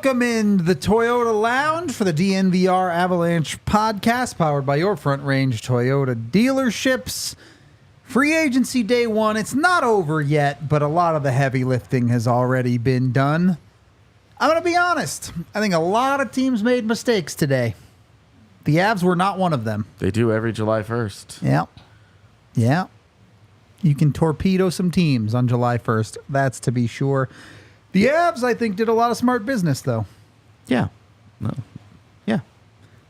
Welcome in the Toyota Lounge for the DNVR Avalanche podcast, powered by your Front Range Toyota dealerships. Free agency day one. It's not over yet, but a lot of the heavy lifting has already been done. I'm going to be honest. I think a lot of teams made mistakes today. The Avs were not one of them. They do every July 1st. Yeah. Yeah. You can torpedo some teams on July 1st. That's to be sure. The Avs, I think, did a lot of smart business, though. Yeah. No. Yeah.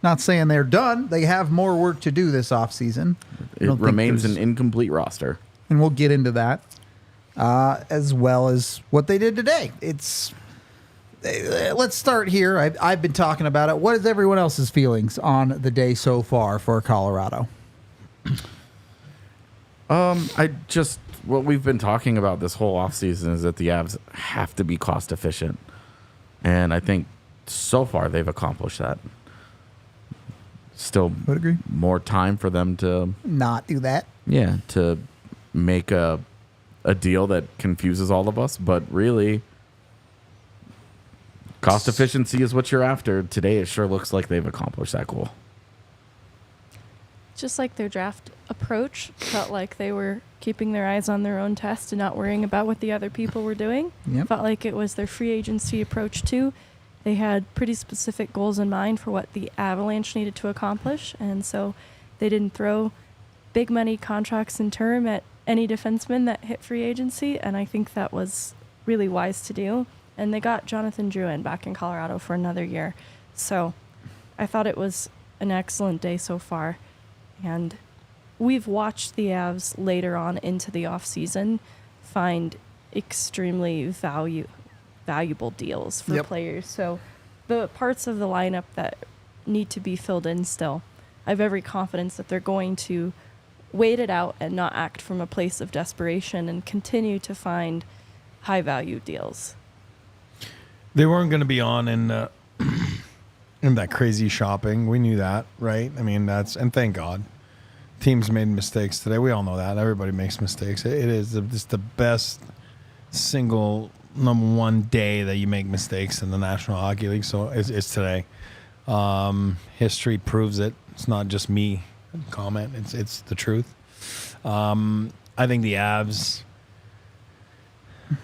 Not saying they're done. They have more work to do this offseason. It remains an incomplete roster. And we'll get into that, as well as what they did today. Let's start here. I've been talking about it. What is everyone else's feelings on the day so far for Colorado? What we've been talking about this whole offseason is that the Avs have to be cost efficient. And I think so far they've accomplished that. Still would agree. More time for them to not do that. Yeah, to make a deal that confuses all of us, but really cost efficiency is what you're after. Today it sure looks like they've accomplished that goal. Just like their draft approach, felt like they were keeping their eyes on their own test and not worrying about what the other people were doing. Yep. Felt like it was their free agency approach too. They had pretty specific goals in mind for what the Avalanche needed to accomplish, and so they didn't throw big money contracts in term at any defenseman that hit free agency, and I think that was really wise to do. And they got Jonathan Drouin back in Colorado for another year. So I thought it was an excellent day so far. And we've watched the Avs later on into the offseason find extremely valuable deals for players. So the parts of the lineup that need to be filled in still, I have every confidence that they're going to wait it out and not act from a place of desperation and continue to find high-value deals. They weren't going to be on in that crazy shopping. We knew that, right? I mean, and thank God. Teams made mistakes today. We all know that. Everybody makes mistakes. It is just the best single number one day that you make mistakes in the National Hockey League. So it's today. History proves it. It's not just me comment. It's the truth. I think the Avs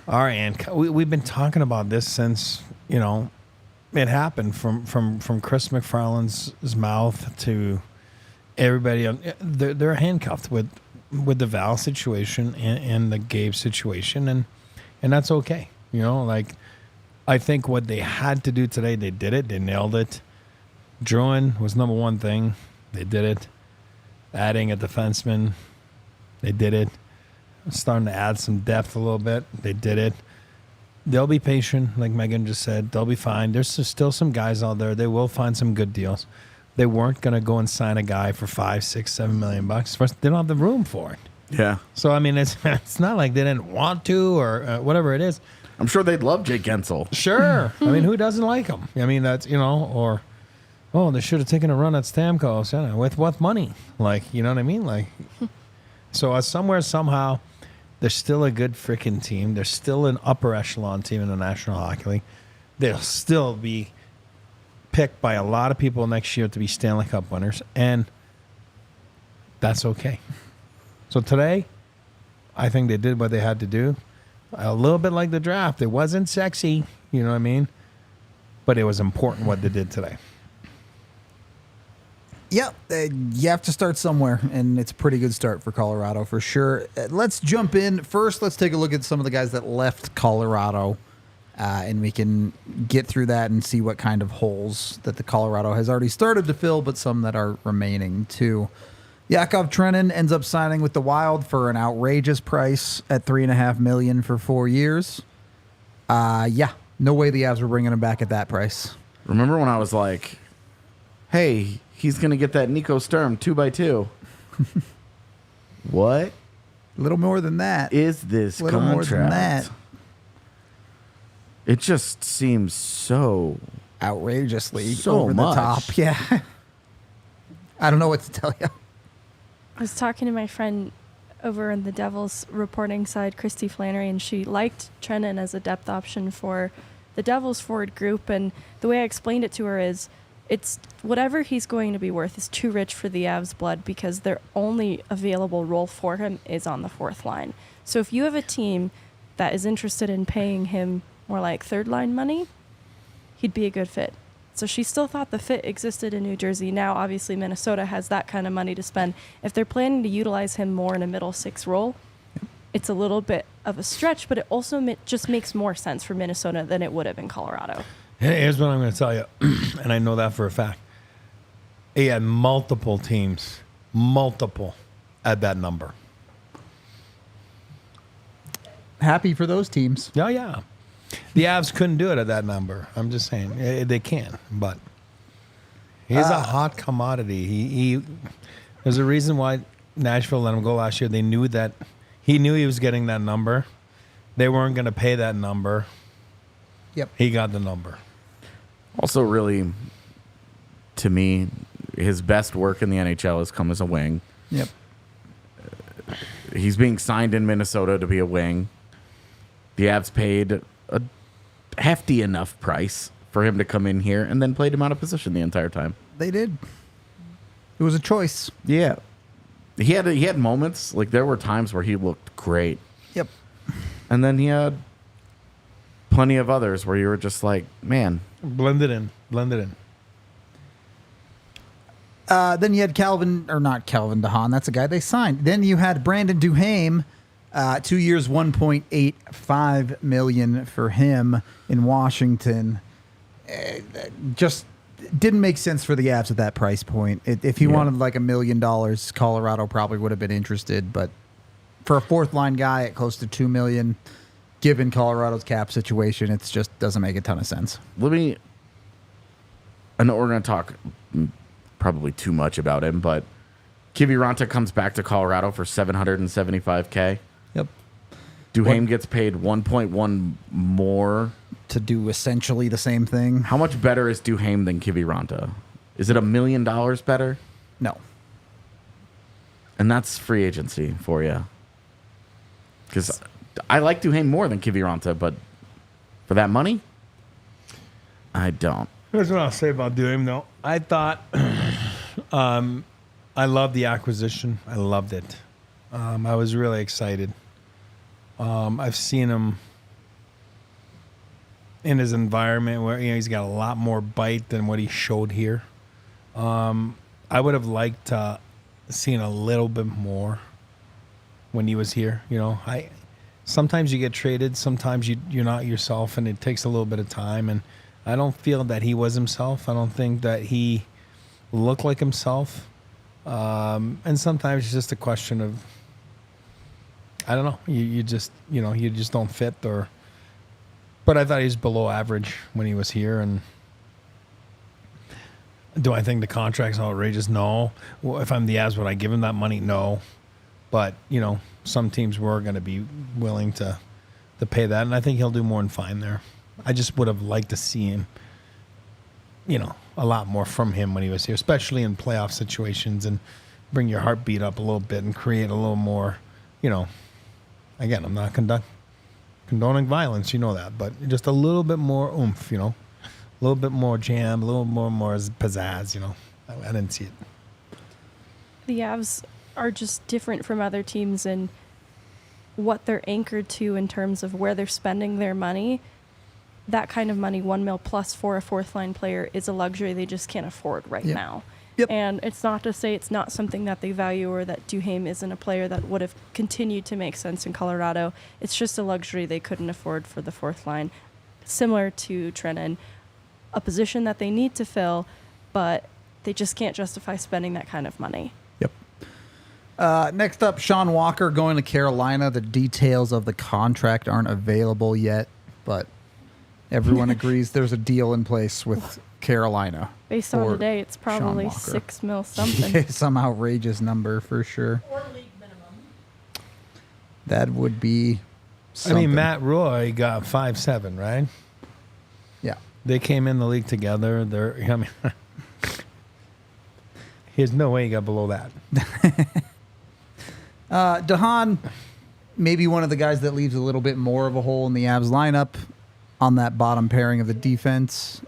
are, and we've been talking about this since, it happened from Chris McFarland's mouth to everybody. They're handcuffed with the Val situation and the Gabe situation, and that's okay. I think what they had to do today, they did it. They nailed it. Drouin was number one thing. They did it. Adding a defenseman, they did it. Starting to add some depth a little bit. They did it. They'll be patient, like Megan just said. They'll be fine. There's still some guys out there. They will find some good deals. They weren't going to go and sign a guy for $5, $6, $7 million bucks. First, they don't have the room for it. Yeah. So, I mean, it's not like they didn't want to or whatever it is. I'm sure they'd love Jake Gensel. Sure. I mean, who doesn't like him? I mean, that's, or, they should have taken a run at Stamkos. With what money? You know what I mean? So somewhere, somehow, they're still a good freaking team. They're still an upper echelon team in the National Hockey League. They'll still be picked by a lot of people next year to be Stanley Cup winners, and that's okay. So today, I think they did what they had to do. A little bit like the draft. It wasn't sexy, you know what I mean? But it was important what they did today. Yep, you have to start somewhere, and it's a pretty good start for Colorado for sure. Let's jump in. First, let's take a look at some of the guys that left Colorado, and we can get through that and see what kind of holes that the Colorado has already started to fill, but some that are remaining too. Yakov Trenin ends up signing with the Wild for an outrageous price at $3.5 million for 4 years. No way the Avs were bringing him back at that price. Remember when I was like, hey, he's going to get that Nico Sturm 2x2. What? A little more than that. Is this a little contract? More than that. It just seems so outrageously so over much. The top. Yeah. I don't know what to tell you. I was talking to my friend over on the Devils reporting side, Christy Flannery, and she liked Trenin as a depth option for the Devils forward group. And the way I explained it to her is it's whatever he's going to be worth is too rich for the Avs blood because their only available role for him is on the fourth line. So if you have a team that is interested in paying him more like third line money, he'd be a good fit. So she still thought the fit existed in New Jersey. Now, obviously, Minnesota has that kind of money to spend. If they're planning to utilize him more in a middle six role, it's a little bit of a stretch, but it also just makes more sense for Minnesota than it would have in Colorado. Here's what I'm going to tell you, and I know that for a fact. He had multiple teams, at that number. Happy for those teams. Oh, yeah. The Avs couldn't do it at that number. I'm just saying. They can, but he's a hot commodity. He there's a reason why Nashville let him go last year. They knew that he knew he was getting that number. They weren't going to pay that number. Yep. He got the number. Also, really, to me, his best work in the NHL has come as a wing. Yep. He's being signed in Minnesota to be a wing. The Avs paid a hefty enough price for him to come in here and then played him out of position the entire time. They did. It was a choice. Yeah. He had moments, like there were times where he looked great. Yep. And then he had plenty of others where you were just like, man. Blended in. Then you had not Calvin DeHaan. That's a guy they signed. Then you had Brandon Duhaime, 2 years, $1.85 million for him in Washington. Just didn't make sense for the Avs at that price point. If he wanted like $1 million, Colorado probably would have been interested. But for a fourth line guy at close to $2 million, given Colorado's cap situation, it just doesn't make a ton of sense. I know we're going to talk probably too much about him, but Kiviranta comes back to Colorado for $775K. Yep. Duhaime gets paid 1.1 more To do essentially the same thing. How much better is Duhaime than Kiviranta? Is it $1 million better? No. And that's free agency for you. Because I like Duhaime more than Kiviranta, but for that money, I don't. Here's what I'll say about Duhaime, though. I thought I loved the acquisition. I loved it. I was really excited. I've seen him in his environment where he's got a lot more bite than what he showed here. I would have liked to seen a little bit more when he was here. Sometimes you get traded, sometimes you're not yourself, and it takes a little bit of time. And I don't feel that he was himself. I don't think that he looked like himself. And sometimes it's just a question of, I don't know, you just don't fit. But I thought he was below average when he was here. And do I think the contract's outrageous? No. Well, if I'm the Avs, would I give him that money? No. But, some teams were going to be willing to pay that. And I think he'll do more than fine there. I just would have liked to see him, a lot more from him when he was here, especially in playoff situations, and bring your heartbeat up a little bit and create a little more, again, I'm not condoning violence, that, but just a little bit more oomph, a little bit more jam, a little more pizzazz, I didn't see it. The Avs are just different from other teams in what they're anchored to in terms of where they're spending their money. That kind of money, $1 million plus for a fourth line player, is a luxury they just can't afford right now. Yep. And it's not to say it's not something that they value or that Duhaime isn't a player that would have continued to make sense in Colorado. It's just a luxury they couldn't afford for the fourth line. Similar to Trennan, a position that they need to fill, but they just can't justify spending that kind of money. Yep. Next up, Sean Walker going to Carolina. The details of the contract aren't available yet, but everyone agrees there's a deal in place with Carolina. Based on today, it's probably $6 million something. Some outrageous number for sure. Or league minimum. That would be something. Matt Roy got 5.7, right? Yeah. They came in the league together. There's no way he got below that. DeHaan, maybe one of the guys that leaves a little bit more of a hole in the Avs lineup. on that bottom pairing of the defense.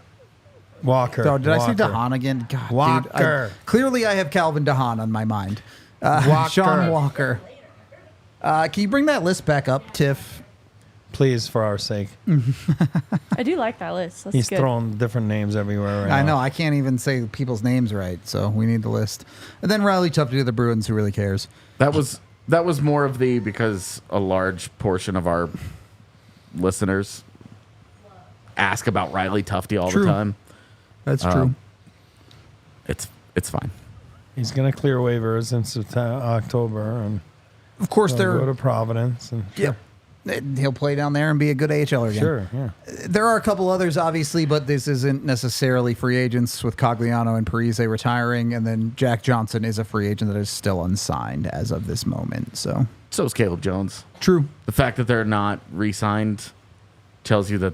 Walker. So did I say Walker. DeHaan again? God, Walker. Dude, clearly, I have Calvin DeHaan on my mind. Walker. Sean Walker. Can you bring that list back up, Tiff? Please, for our sake. I do like that list. That's He's good. throwing different names everywhere right I now. know. I can't even say people's names right, so we need the list. And then Riley Tuff to do the Bruins. Who really cares? That was more of the, because a large portion of our listeners ask about Riley Tufte all True. the time. That's true. It's fine. He's going to clear waivers in September, October, and Of course, he'll they're go to Providence. And yeah. He'll play down there and be a good AHLer again. Sure, yeah. There are a couple others, obviously, but this isn't necessarily free agents with Cogliano and Parise retiring, and then Jack Johnson is a free agent that is still unsigned as of this moment. So So is Caleb Jones. true, The fact that they're not re-signed tells you that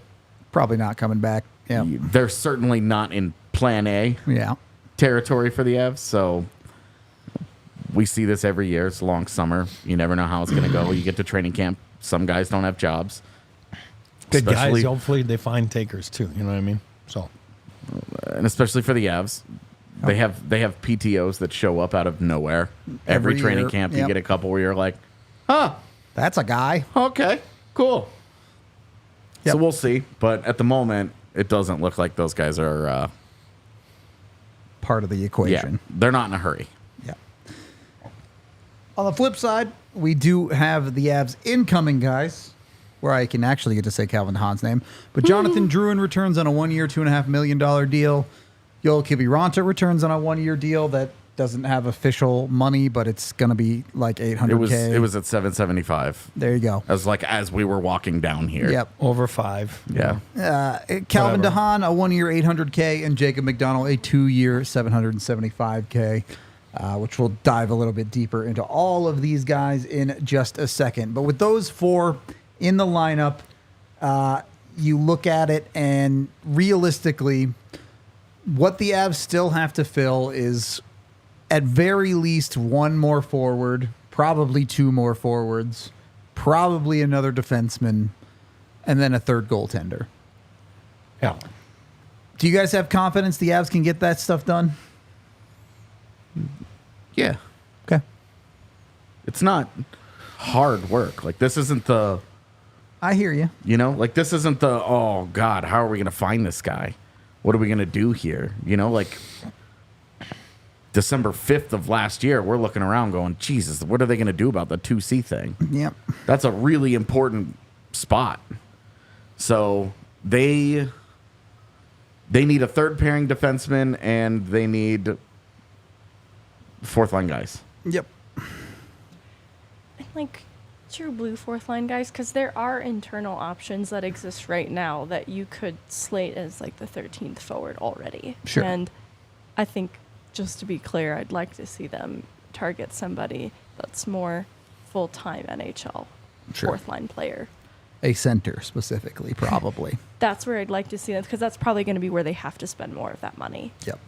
probably not coming back. Yeah, they're certainly not in Plan A yeah, territory for the Avs. So we see this every year. It's a long summer. You never know how it's going to go. You get to training camp. Some guys don't have jobs. Good Especially- guys. Hopefully, they find takers too. You know what I mean? So And especially for the Avs, they have PTOs that show up out of nowhere. Every Every training year, camp, yep. you get a couple where you're like, huh, that's a guy. okay, cool. Yep. So we'll see. But at the moment, it doesn't look like those guys are, Part of the yeah, equation. they're not in a hurry. Yeah. On the flip side, we do have the Avs incoming guys, where I can actually get to say Calvin DeHaan's name. But Jonathan Drouin returns on a 1 year, $2.5 million deal. Yoel Kiviranta returns on a 1 year deal that doesn't have official money, but it's going to be like $800K. It was at 775. There you go. As we were walking down here. Yep. over 5. Yeah. Calvin Whatever. DeHaan, a 1 year, $800K, and Jacob MacDonald, a 2 year, $775K. Which we'll dive a little bit deeper into all of these guys in just a second. But with those four in the lineup, you look at it, and realistically, what the Avs still have to fill is at very least one more forward, probably two more forwards, probably another defenseman, and then a third goaltender. Yeah. Do you guys have confidence the Avs can get that stuff done? Yeah. Okay. It's not hard work. Like, this isn't the, I hear you. like, this isn't the, oh, God, how are we going to find this guy? What are we going to do here? Like, December 5th of last year, we're looking around going, Jesus, what are they going to do about the 2C thing? Yep. That's a really important spot. So they need a third pairing defenseman, and they need fourth line guys. Yep. Like true blue fourth line guys, because there are internal options that exist right now that you could slate as like the 13th forward already. Sure. And I think, just to be clear, I'd like to see them target somebody that's more full-time NHL Sure. fourth line player. A center specifically, probably. That's where I'd like to see them, because that's probably going to be where they have to spend more of that money. Yep.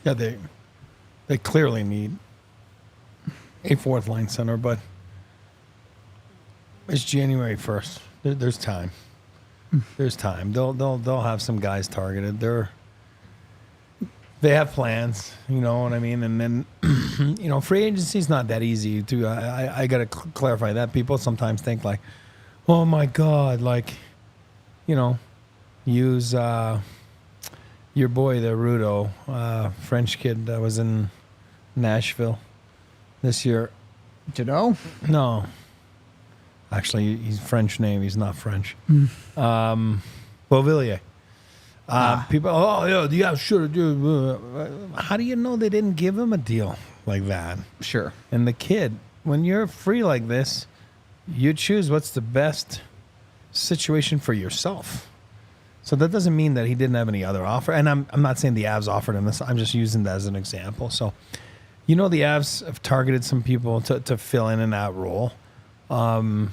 Yeah, they clearly need a fourth line center, but it's January 1st. There's time. There's time. They'll have some guys targeted. They have plans, you know what I mean? And then, free agency is not that easy to, I got to clarify that. People sometimes think like, oh my God, like, use your boy, the Rudo, French kid that was in Nashville this year. Do you know? No. Actually, he's French name. He's not French. Beauvillier. People, yeah, sure. How do you know they didn't give him a deal like that? Sure. And the kid, when you're free like this, you choose what's the best situation for yourself. So that doesn't mean that he didn't have any other offer. And I'm not saying the Avs offered him this. I'm just using that as an example. So, the Avs have targeted some people to fill in that role. Who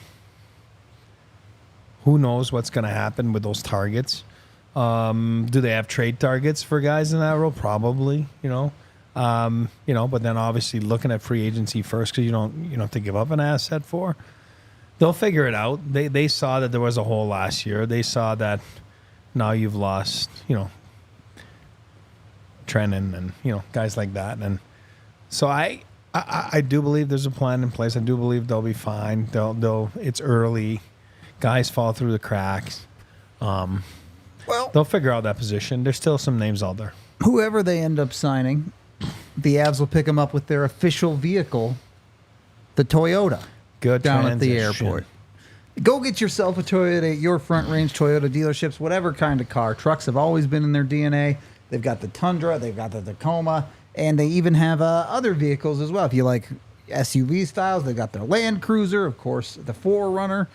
knows what's going to happen with those targets? Do they have trade targets for guys in that role? Probably, but then obviously looking at free agency first, because you don't have to give up an asset for. they'll figure it out. They saw that there was a hole last year. They saw that now you've lost, Trennan and guys like that. And so I do believe there's a plan in place. I do believe they'll be fine. It's early. Guys fall through the cracks. They'll figure out that position. There's still some names out there. Whoever they end up signing, the Avs will pick them up with their official vehicle, the Toyota, Good down at the transition. airport. Go get yourself a Toyota at your Front Range Toyota dealerships, whatever kind of car. Trucks have always been in their DNA. They've got the Tundra, they've got the Tacoma, and they even have other vehicles as well. If you like SUV styles, they've got their Land Cruiser, of course, the 4Runner.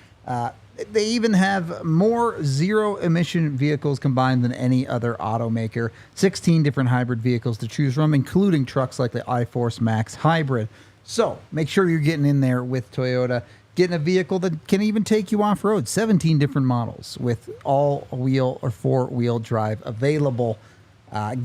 They even have more zero-emission vehicles combined than any other automaker. 16 different hybrid vehicles to choose from, including trucks like the iForce Max Hybrid. So make sure you're getting in there with Toyota, getting a vehicle that can even take you off-road. 17 different models with all-wheel or four-wheel drive available.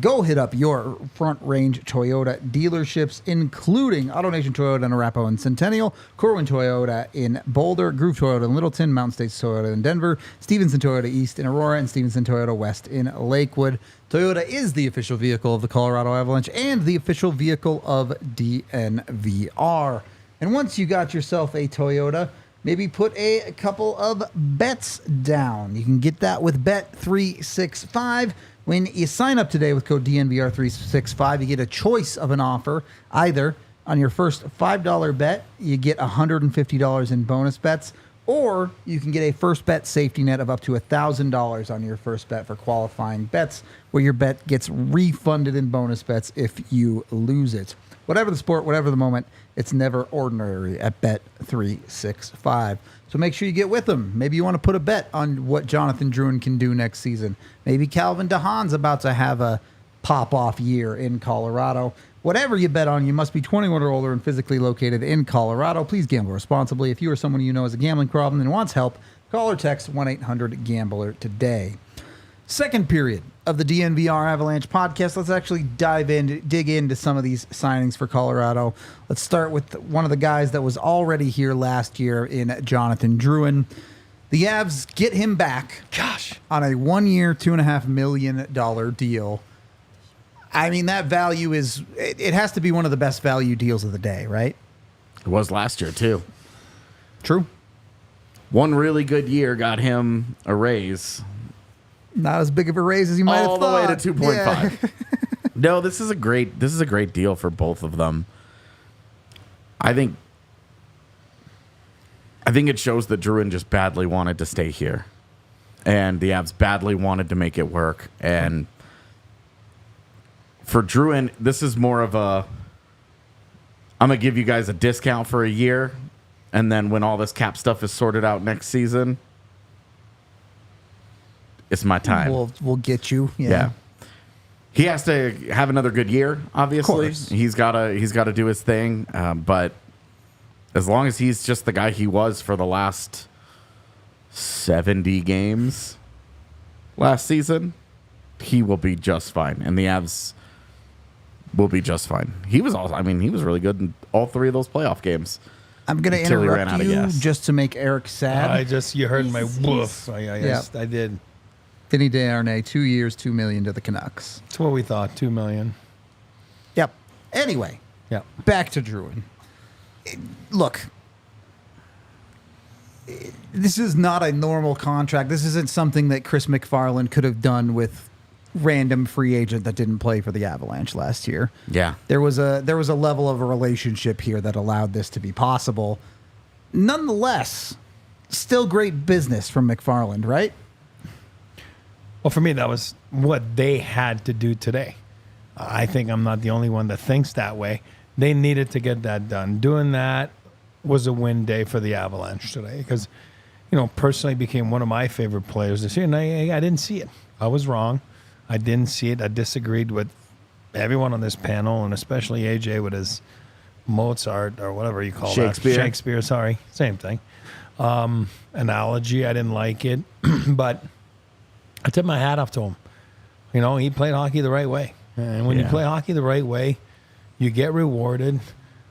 Go hit up your Front Range Toyota dealerships, including AutoNation Toyota in Arapahoe and Centennial, Corwin Toyota in Boulder, Groove Toyota in Littleton, Mountain States Toyota in Denver, Stevenson Toyota East in Aurora, and Stevenson Toyota West in Lakewood. Toyota is the official vehicle of the Colorado Avalanche and the official vehicle of DNVR. And once you got yourself a Toyota, maybe put a couple of bets down. You can get that with Bet365. When you sign up today with code DNVR365, you get a choice of an offer. Either on your first $5 bet, you get $150 in bonus bets, or you can get a first bet safety net of up to $1,000 on your first bet for qualifying bets, where your bet gets refunded in bonus bets if you lose it. Whatever the sport, whatever the moment, it's never ordinary at Bet365. So make sure you get with them. Maybe you want to put a bet on what Jonathan Drouin can do next season. Maybe Calvin DeHaan's about to have a pop-off year in Colorado. Whatever you bet on, you must be 21 or older and physically located in Colorado. Please gamble responsibly. If you or someone you know has a gambling problem and wants help, call or text 1-800-GAMBLER today. Second period of the DNVR Avalanche podcast. Let's actually dig into some of these signings for Colorado. Let's start with one of the guys that was already here last year in Jonathan Drouin. The Avs get him back, on a 1-year, $2.5 million deal. I mean, that value is, it has to be one of the best value deals of the day, right? It was last year, too. True. One really good year got him a raise. Not as big of a raise as you might have thought. All the way to 2.5. Yeah. No, this is a great deal for both of them. I think it shows that Drouin just badly wanted to stay here, and the Avs badly wanted to make it work. And for Drouin, this is more of a, I'm gonna give you guys a discount for a year, and then when all this cap stuff is sorted out next season, it's my time. We'll get you. Yeah. He has to have another good year, obviously. Of course. He's gotta do his thing. But as long as he's just the guy he was for the last 70 games last season, he will be just fine. And the Avs will be just fine. He was really good in all three of those playoff games. I'm going to Until he ran interrupt out of you gas. just to make Eric sad. You heard my woof. I did. Vinny Desharnais, 2 years, $2 million to the Canucks. That's what we thought, $2 million. Yep. Anyway, Yeah. back to Drouin. Look, this is not a normal contract. This isn't something that Chris MacFarland could have done with random free agent that didn't play for the Avalanche last year. Yeah. There was a level of a relationship here that allowed this to be possible. Nonetheless, still great business from MacFarland, right? Well, for me, that was what they had to do today. I think I'm not the only one that thinks that way. They needed to get that done. Doing that was a win day for the Avalanche today because, personally became one of my favorite players this year, and I didn't see it. I was wrong. I didn't see it. I disagreed with everyone on this panel, and especially AJ with his Mozart or whatever you call Shakespeare. that. Shakespeare, sorry. Same thing. Analogy, I didn't like it, but I tip my hat off to him. He played hockey the right way. And when you play hockey the right way, you get rewarded.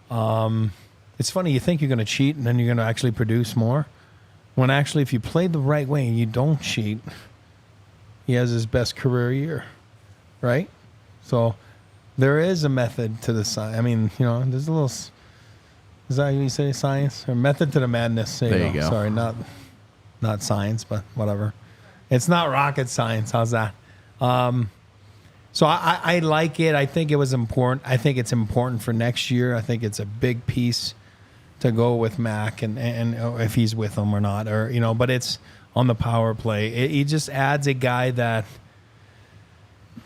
It's funny, you think you're going to cheat and then you're going to actually produce more. When actually, if you play the right way and you don't cheat, he has his best career year, right? So there is a method to the science. I mean, there's a little. Is that how you say science or method to the madness? There you go. Sorry, not science, but whatever. It's not rocket science. How's that? So I like it. I think it was important. I think it's important for next year. I think it's a big piece to go with Mac and if he's with them or not, but it's on the power play. He just adds a guy that.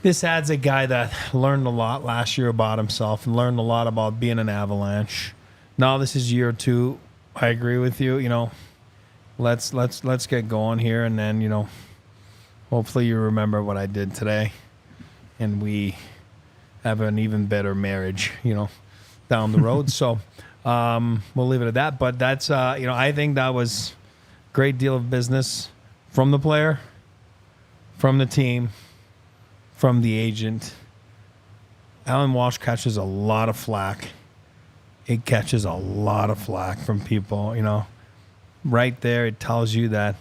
This adds a guy that learned a lot last year about himself and learned a lot about being an Avalanche. Now this is year 2. I agree with you. Let's get going here, and then hopefully you remember what I did today, and we have an even better marriage, down the road. So we'll leave it at that. But that's I think that was a great deal of business from the player, from the team, from the agent. Alan Walsh catches a lot of flack. It catches a lot of flack from people, Right there, it tells you that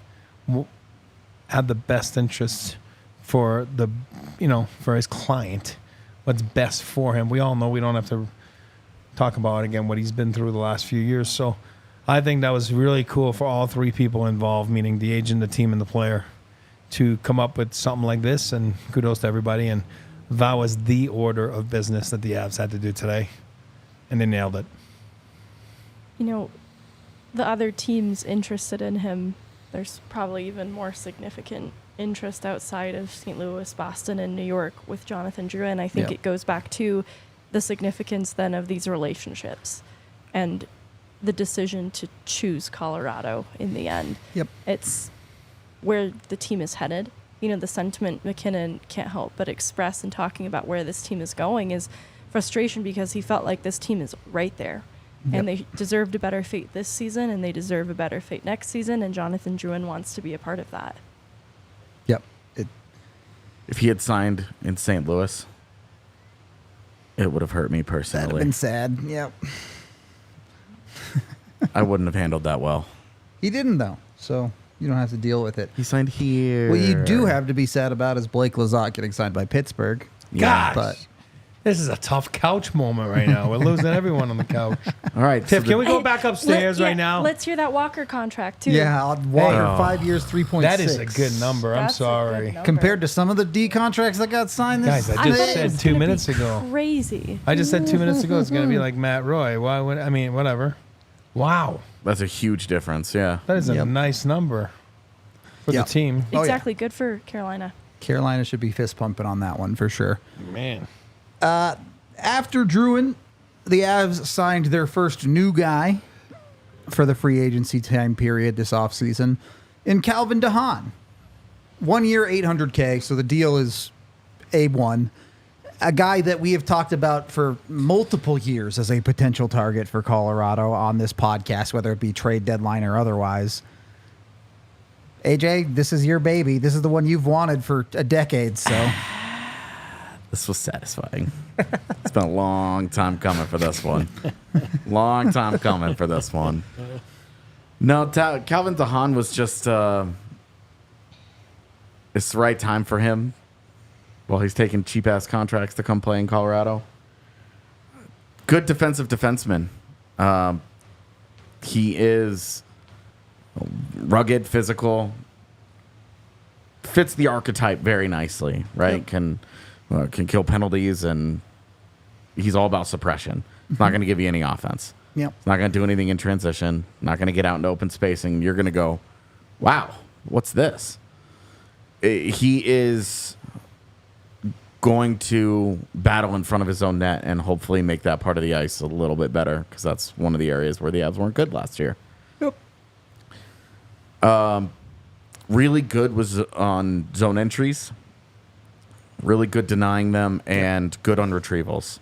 have the best interests for for his client, what's best for him. We all know we don't have to talk about again what he's been through the last few years. So I think that was really cool for all 3 people involved, meaning the agent, the team, and the player, to come up with something like this, and kudos to everybody. And that was the order of business that the Avs had to do today, and they nailed it. The other teams interested in him, there's probably even more significant interest outside of St. Louis, Boston, and New York with Jonathan Drouin. I think it goes back to the significance then of these relationships and the decision to choose Colorado in the end. Yep. It's where the team is headed. The sentiment McKinnon can't help but express in talking about where this team is going is frustration, because he felt like this team is right there. Yep. And they deserved a better fate this season, and they deserve a better fate next season, and Jonathan Drouin wants to be a part of that. Yep. If he had signed in St. Louis, it would have hurt me That'd have personally. been sad. Yep. I wouldn't have handled that well. He didn't, though, so you don't have to deal with it. He signed here. What you do have to be sad about is Blake Lizotte getting signed by Pittsburgh. Gosh, But this is a tough couch moment right now. We're losing everyone on the couch. All right. Tiff, so can we go back upstairs right now? Let's hear that Walker contract, too. yeah, Walker, Hey. 5 years, 3.6. That is a good number. I'm That's a good sorry. number. Compared to some of the D contracts that got signed this Guys, I I just thought it said was 2 gonna be minutes ago. Crazy. I just said 2 minutes ago it's going to be like Matt Roy. Why would whatever. Wow. That's a huge difference. Yeah. That is a Yep. nice number for Yep. the team. Oh, yeah. Exactly. Good for Carolina. Carolina should be fist pumping on that one for sure. Man. After Drouin, the Avs signed their first new guy for the free agency time period this offseason in Calvin Haan. 1 year, $800K, so the deal is A1. A guy that we have talked about for multiple years as a potential target for Colorado on this podcast, whether it be trade deadline or otherwise. AJ, this is your baby. This is the one you've wanted for a decade, so... This was satisfying. It's been a long time coming for this one. Long time coming for this one. No, Calvin Haan was just... it's the right time for him. While he's taking cheap-ass contracts to come play in Colorado. Good defensive defenseman. He is rugged, physical. Fits the archetype very nicely, right? Yep. Can kill penalties, and he's all about suppression. He's not going to give you any offense. Yep. He's not going to do anything in transition. Not going to get out into open spacing. You're going to go, wow, what's this? He is going to battle in front of his own net and hopefully make that part of the ice a little bit better, because that's one of the areas where the Avs weren't good last year. Yep. Really good was on zone entries. Really good denying them, and good on retrievals.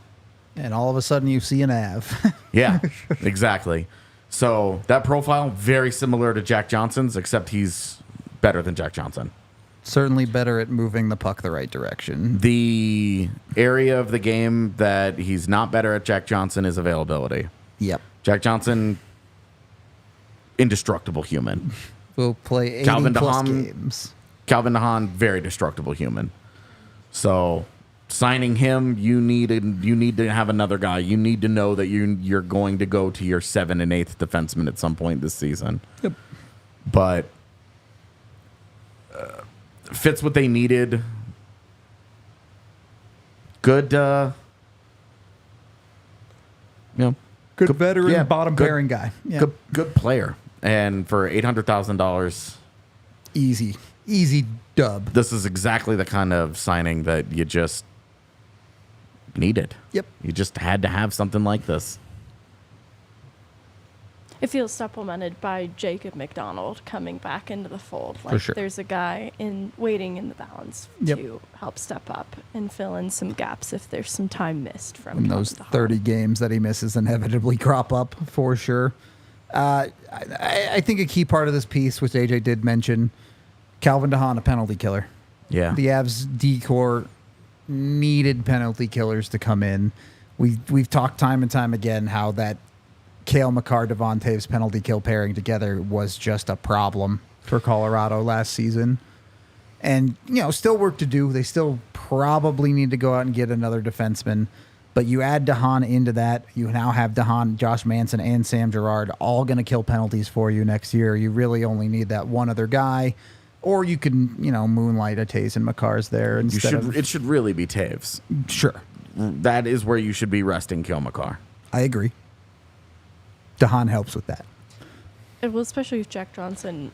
And all of a sudden you see an Av. Yeah, exactly. So that profile, very similar to Jack Johnson's, except he's better than Jack Johnson. Certainly better at moving the puck the right direction. The area of the game that he's not better at Jack Johnson is availability. Yep. Jack Johnson, indestructible human. Will play 80 Calvin plus DeHaan- games. Calvin Haan, very destructible human. So signing him, you need to have another guy. You need to know that you're going to go to your 7th and 8th defenseman at some point this season. Yep. But fits what they needed. Good, Good veteran, bottom good- pairing guy. Yeah. Good player. And for $800,000, Easy dub. this is exactly the kind of signing that you just needed. Yep. You just had to have something like this. It feels supplemented by Jacob MacDonald coming back into the fold. Like sure. there's a guy waiting in the balance Yep. to help step up and fill in some gaps if there's some time missed from And those Calvin DeHaan. 30 games that he misses inevitably crop up for sure. I think a key part of this piece, which AJ did mention, Calvin DeHaan, a penalty killer. Yeah. The Avs D-core needed penalty killers to come in. We've talked time and time again how that Cale Makar Devon Taves penalty kill pairing together was just a problem for Colorado last season. And, still work to do. They still probably need to go out and get another defenseman. But you add DeHaan into that. You now have DeHaan, Josh Manson, and Sam Girard all going to kill penalties for you next year. You really only need that one other guy. Or you can, moonlight a Taves and Makar's there instead of... It should really be Taves. Sure. That is where you should be resting Cale Makar. I agree. DeHaan helps with that. Well, especially with Jack Johnson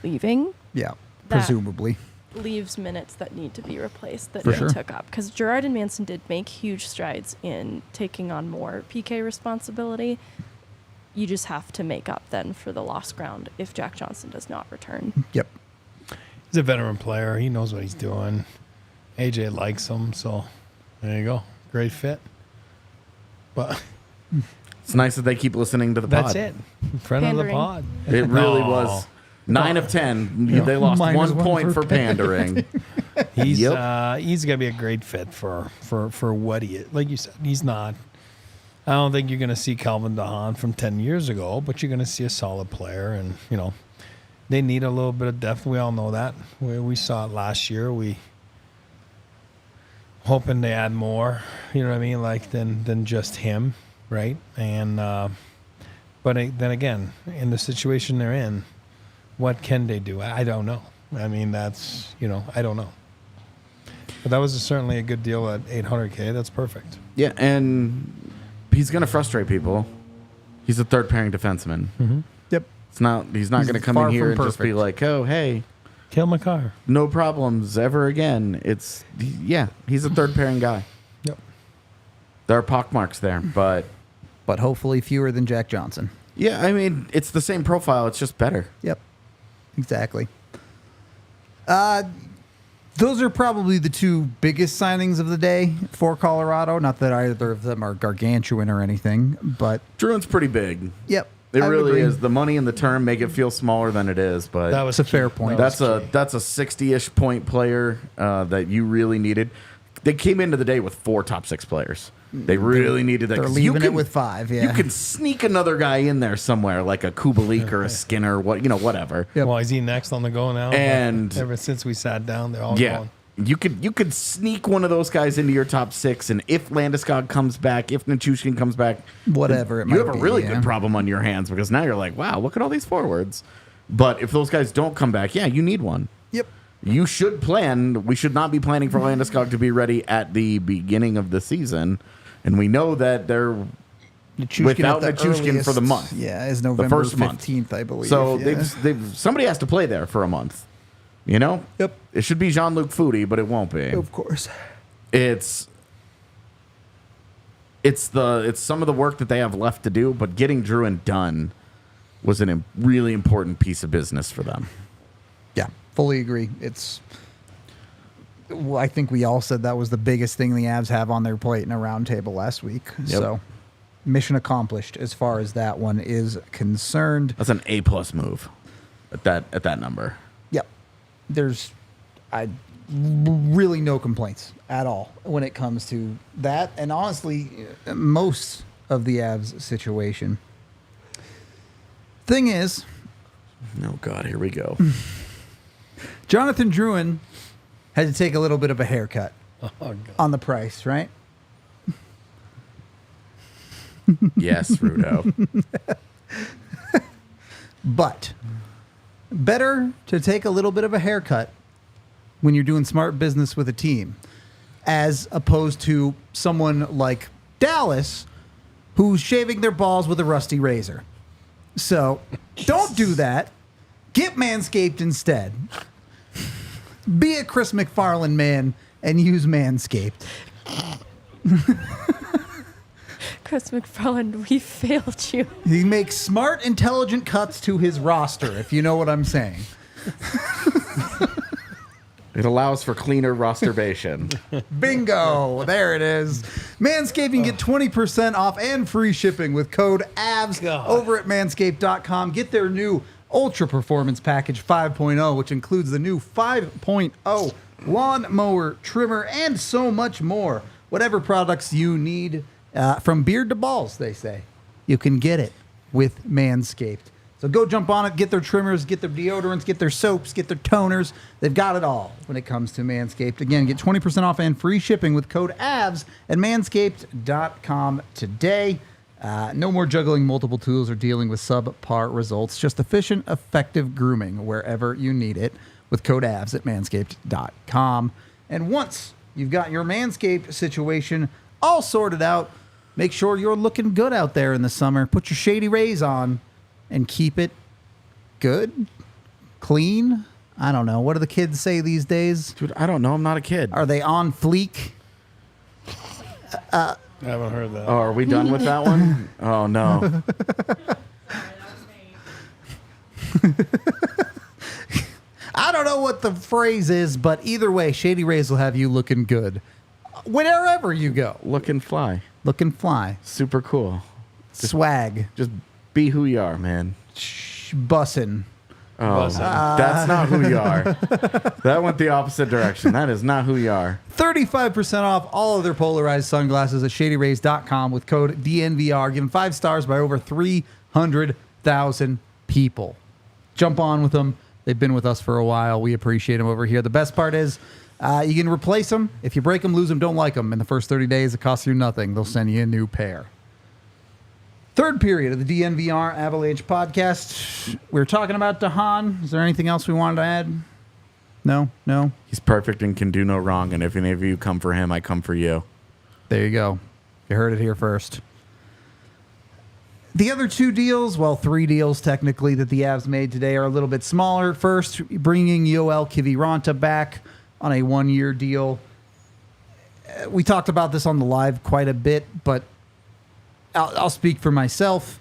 leaving, Yeah, That- presumably. leaves minutes that need to be replaced that For he sure. took up. Because Girard and Manson did make huge strides in taking on more PK responsibility. You just have to make up then for the lost ground if Jack Johnson does not return. Yep. He's a veteran player. He knows what he's doing. AJ likes him, so there you go. Great fit. But It's nice that they keep listening to the pod. that's it. Friend of the Pandering. pod. It really No. was 9 of 10. They lost Minus 1 point for pandering. He's Yep. he's gonna be a great fit for what he is. Like you said, he's not. I don't think you're gonna see Calvin DeHaan from 10 years ago, but you're gonna see a solid player, and they need a little bit of depth. We all know that. We saw it last year. We hoping to add more. You know what I mean? Like than just him, right? And but then again, in the situation they're in, what can they do? I don't know. I mean, that's I don't know. But that was certainly a good deal at $800K. That's perfect. Yeah, and he's going to frustrate people. He's a third pairing defenseman. Yep. He's not going to come far in here and from just be perfect. like, "Oh, hey, Cale Makar. no problems ever again." He's a third pairing guy. Yep. There are pockmarks there, but But hopefully fewer than Jack Johnson. yeah, I mean, it's the same profile. It's just better. Yep. Exactly. Those are probably the two biggest signings of the day for Colorado. Not that either of them are gargantuan or anything, but Drouin's pretty big. yep. It I would really agree. is. The money and the term make it feel smaller than it is, but That was It's a fair key. point. That was that's key. a 60-ish point player that you really needed. They came into the day with 4 top 6 players. They really needed that. They're 'cause you leaving it can- with 5. Yeah. You can sneak another guy in there somewhere, like a Kubalik or a Skinner, whatever. Yep. Well, is he next on the go now? And- ever since we sat down, they're all Yeah. going. You could sneak one of those guys into your top 6, and if Landeskog comes back, if Nichushkin comes back, Whatever it you might have a be, really yeah. good problem on your hands because now you're like, wow, look at all these forwards. But if those guys don't come back, yeah, you need one. Yep. You should plan. We should not be planning for Landeskog to be ready at the beginning of the season, and we know that they're Nichushkin without at the Nichushkin for the earliest, month. Yeah, is November first month. 15th, I believe. So yeah. they've somebody has to play there for a month. Yep. It should be Jean-Luc Foudy, but it won't be. Of course. It's some of the work that they have left to do, but getting Drouin done was a really important piece of business for them. Yeah, fully agree. Well, I think we all said that was the biggest thing the Avs have on their plate in a roundtable last week. So, mission accomplished as far as that one is concerned. That's an A+ move at that number. Yep. There's really no complaints at all when it comes to that. And honestly, most of the Avs situation. Thing is, Oh, God, here we go. Jonathan Drouin had to take a little bit of a haircut on the price, right? Yes, Rudo. But better to take a little bit of a haircut when you're doing smart business with a team, as opposed to someone like Dallas who's shaving their balls with a rusty razor. So don't do that. Get Manscaped instead. Be a Chris McFarland man and use Manscaped. Chris McFarland, we failed you. He makes smart, intelligent cuts to his roster, if you know what I'm saying. It allows for cleaner rosterbation. Bingo! There it is. Manscaped can get 20% off and free shipping with code AVS over at manscaped.com. Get their new Ultra Performance Package 5.0, which includes the new 5.0 lawnmower trimmer and so much more. Whatever products you need, from beard to balls, they say, you can get it with Manscaped. So go jump on it, get their trimmers, get their deodorants, get their soaps, get their toners. They've got it all when it comes to Manscaped. Again, get 20% off and free shipping with code AVS at manscaped.com today. No more juggling multiple tools or dealing with subpar results. Just efficient, effective grooming wherever you need it with code AVS at manscaped.com. And once you've got your Manscaped situation all sorted out, make sure you're looking good out there in the summer. Put your Shady Rays on and keep it good, clean. I don't know. What do the kids say these days? Dude, I don't know. I'm not a kid. Are they on fleek? I haven't heard that. Oh, are we done with that one? Oh, no. I don't know what the phrase is, but either way, Shady Rays will have you looking good wherever you go. Look and fly. Look and fly. Super cool. Swag. Just be who you are, man. Bussin'. Oh, that's not who you are. That went the opposite direction. That is not who you are. 35% off all of their polarized sunglasses at shadyrays.com with code DNVR. Given 5 stars by over 300,000 people. Jump on with them. They've been with us for a while. We appreciate them over here. The best part is you can replace them. If you break them, lose them, don't like them. In the first 30 days, it costs you nothing. They'll send you a new pair. Third period of the DNVR Avalanche podcast. We were talking about Haan. Is there anything else we wanted to add? No? He's perfect and can do no wrong. And if any of you come for him, I come for you. There you go. You heard it here first. The other 2 deals, well, 3 deals technically that the Avs made today are a little bit smaller. First, bringing Yoel Kiviranta back on a 1-year deal. We talked about this on the live quite a bit, but I'll speak for myself.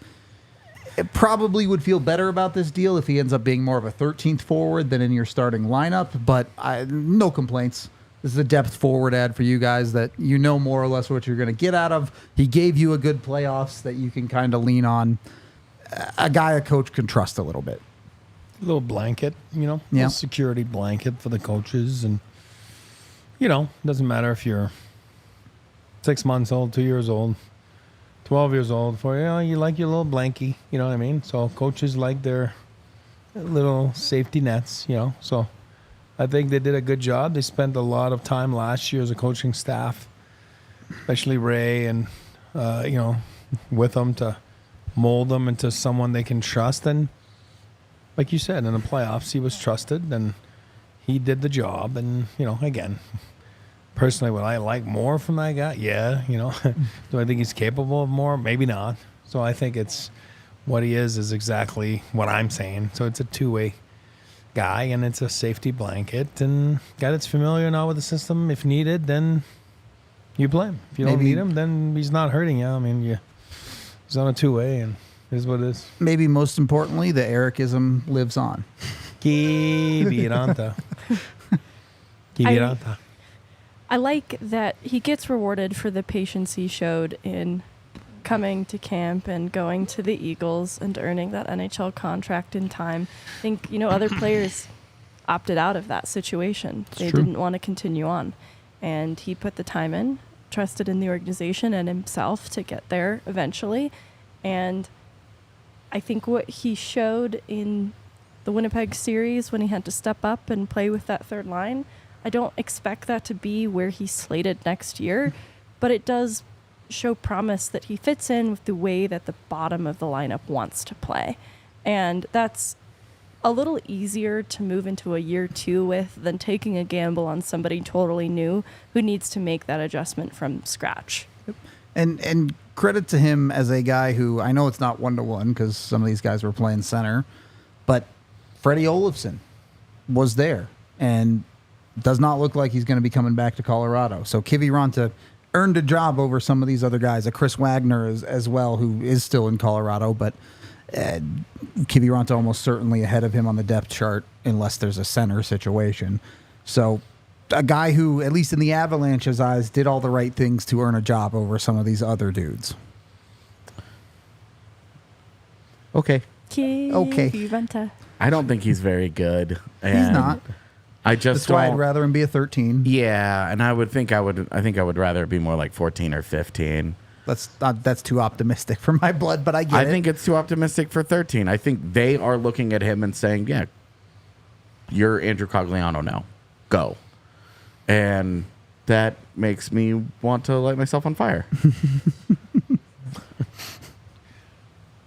It probably would feel better about this deal if he ends up being more of a 13th forward than in your starting lineup, but no complaints. This is a depth forward ad for you guys that you know more or less what you're going to get out of. He gave you a good playoffs that you can kind of lean on. A guy a coach can trust a little bit. A little blanket, Yeah. little security blanket for the coaches. And, doesn't matter if you're 6 months old, 2 years old, 12 years old, you like your little blankie, you know what I mean? So coaches like their little safety nets, So I think they did a good job. They spent a lot of time last year as a coaching staff, especially Ray and, with them to mold them into someone they can trust. And like you said, in the playoffs, he was trusted and he did the job. And, again, personally, would I like more from that guy? Yeah, Do I think he's capable of more? Maybe not. So I think it's what he is exactly what I'm saying. So it's a two-way guy, and it's a safety blanket. And guy that's familiar now with the system, if needed, then you play him. If you don't need him, then he's not hurting you. I mean, he's on a two-way, and it is what it is. Maybe most importantly, the Ericism lives on. Kiviranta. Kiviranta. I like that he gets rewarded for the patience he showed in coming to camp and going to the Eagles and earning that NHL contract in time. I think, other players opted out of that situation. They didn't want to continue on. And he put the time in, trusted in the organization and himself to get there eventually. And I think what he showed in the Winnipeg series when he had to step up and play with that third line. I don't expect that to be where he's slated next year, but it does show promise that he fits in with the way that the bottom of the lineup wants to play. And that's a little easier to move into a year 2 with than taking a gamble on somebody totally new who needs to make that adjustment from scratch. And credit to him as a guy who, I know it's not 1-to-1 because some of these guys were playing center, but Freddie Olofsson was there and does not look like he's going to be coming back to Colorado. So Kiviranta earned a job over some of these other guys, a Chris Wagner as well, who is still in Colorado, but Kiviranta almost certainly ahead of him on the depth chart unless there's a center situation. So a guy who, at least in the Avalanche's eyes, did all the right things to earn a job over some of these other dudes. Okay. Kiviranta. I don't think he's very good. He's not. I just That's why don't- I'd rather him be a 13. Yeah, and I think I would rather it be more like 14 or 15. That's too optimistic for my blood, but I get it. I think it's too optimistic for 13. I think they are looking at him and saying, yeah, you're Andrew Cogliano now. Go. And that makes me want to light myself on fire.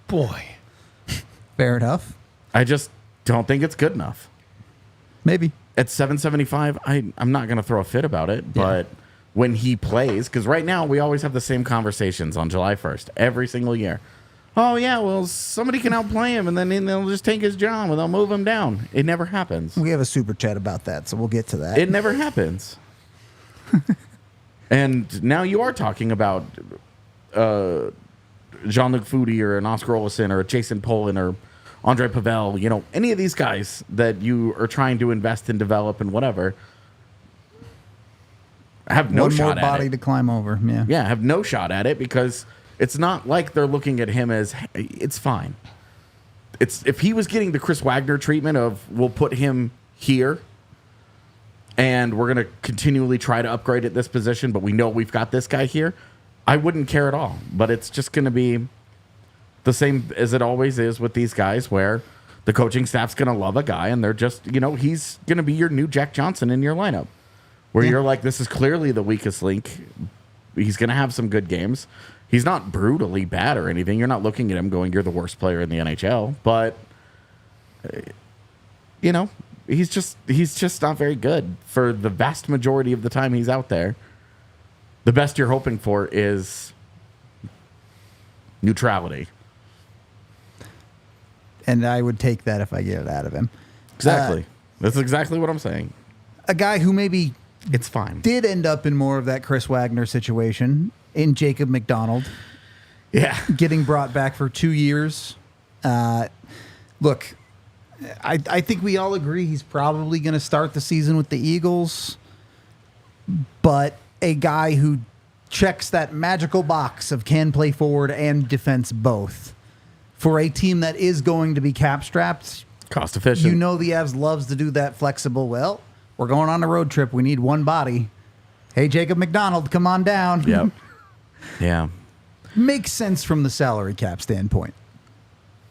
Boy. Fair enough. I just don't think it's good enough. Maybe. At 775, I'm not going to throw a fit about it, but when he plays, because right now we always have the same conversations on July 1st, every single year. Oh, yeah, well, somebody can outplay him, and then they'll just take his job, and they'll move him down. It never happens. We have a super chat about that, so we'll get to that. It never happens. And now you are talking about Jean-Luc Foudy or an Oscar Olsen or a Jason Polin or Andre Pavel, any of these guys that you are trying to invest and develop and whatever, have no One shot more at body it. to climb over. Yeah. Yeah, have no shot at it because it's not like they're looking at him as, hey, it's fine. If he was getting the Chris Wagner treatment of, we'll put him here and we're going to continually try to upgrade at this position, but we know we've got this guy here, I wouldn't care at all. But it's just going to be the same as it always is with these guys where the coaching staff's going to love a guy and they're just, he's going to be your new Jack Johnson in your lineup where you're like, this is clearly the weakest link. He's going to have some good games. He's not brutally bad or anything. You're not looking at him going, you're the worst player in the NHL, but he's just not very good for the vast majority of the time he's out there. The best you're hoping for is neutrality. And I would take that if I get it out of him. Exactly. That's exactly what I'm saying. A guy who maybe It's fine. did end up in more of that Chris Wagner situation in Jacob MacDonald, Yeah. getting brought back for 2 years. Look, I think we all agree he's probably going to start the season with the Eagles, but a guy who checks that magical box of can play forward and defense both for a team that is going to be cap strapped. Cost efficient. You know the Avs loves to do that flexible. Well, we're going on a road trip. We need one body. Hey, Jacob MacDonald, come on down. Yep. Yeah. Makes sense from the salary cap standpoint.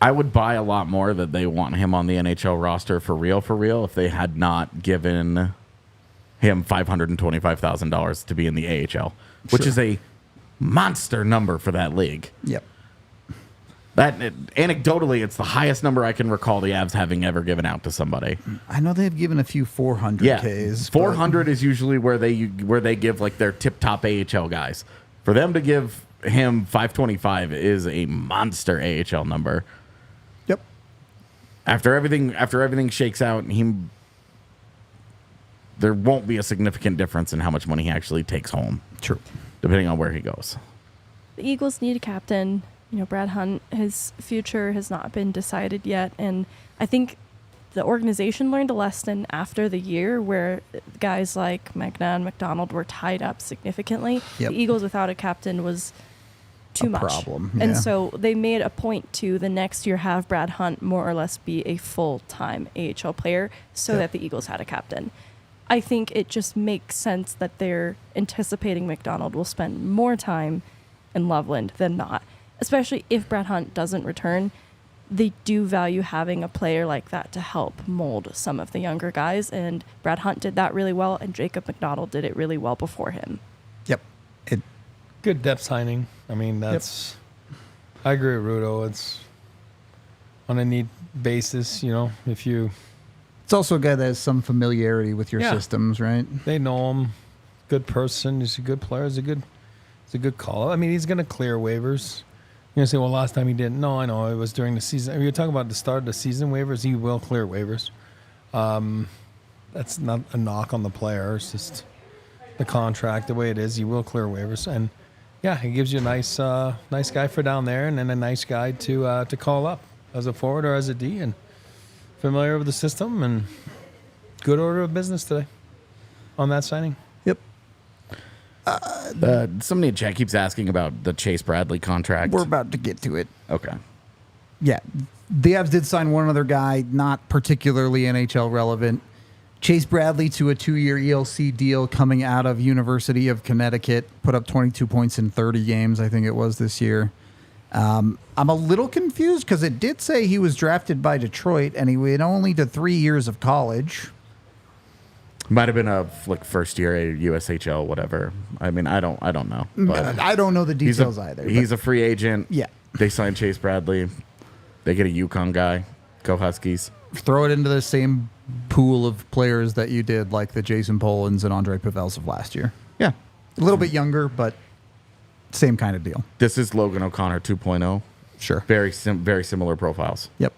I would buy a lot more that they want him on the NHL roster for real, if they had not given him $525,000 to be in the AHL, which Sure. is a monster number for that league. Yep. Anecdotally, it's the highest number I can recall the Avs having ever given out to somebody. I know they've given a few 400Ks. 400 is usually where they give like their tip top AHL guys. For them to give him 525 is a monster AHL number. Yep. After everything shakes out, there won't be a significant difference in how much money he actually takes home, True. depending on where he goes. The Eagles need a captain. Brad Hunt, his future has not been decided yet. And I think the organization learned a lesson after the year where guys like McNabb, MacDonald were tied up significantly. Yep. The Eagles without a captain was too much. Problem, And yeah. so they made a point to the next year have Brad Hunt more or less be a full-time AHL player so that the Eagles had a captain. I think it just makes sense that they're anticipating MacDonald will spend more time in Loveland than not. Especially if Brad Hunt doesn't return, they do value having a player like that to help mold some of the younger guys. And Brad Hunt did that really well, and Jacob MacDonald did it really well before him. Yep. Good depth signing. I mean, that's. I agree with Rudo. It's on a need basis, if you. It's also a guy that has some familiarity with your systems, right? They know him. Good person. He's a good player. He's a good call. I mean, he's going to clear waivers. You're going to say, well, last time he didn't. No, I know. It was during the season. If you're talking about the start of the season waivers, he will clear waivers. That's not a knock on the player. It's just the contract, the way it is. He will clear waivers. And, yeah, he gives you a nice guy for down there and then a nice guy to call up as a forward or as a D, and familiar with the system, and good order of business today on that signing. Yep. Somebody in chat keeps asking about the Chase Bradley contract. We're about to get to it. Okay. Yeah. The Avs did sign one other guy, not particularly NHL relevant. Chase Bradley to a 2-year ELC deal coming out of University of Connecticut. Put up 22 points in 30 games, I think it was this year. I'm a little confused because it did say he was drafted by Detroit and he went only to 3 years of college. Might have been a first year at USHL, whatever. I mean, I don't know. But I don't know the details either. He's a free agent. Yeah. They signed Chase Bradley. They get a Yukon guy. Go Huskies. Throw it into the same pool of players that you did, like the Jason Polans and Andre Pavels of last year. Yeah. A little bit younger, but same kind of deal. This is Logan O'Connor 2.0. Sure. Very similar profiles. Yep.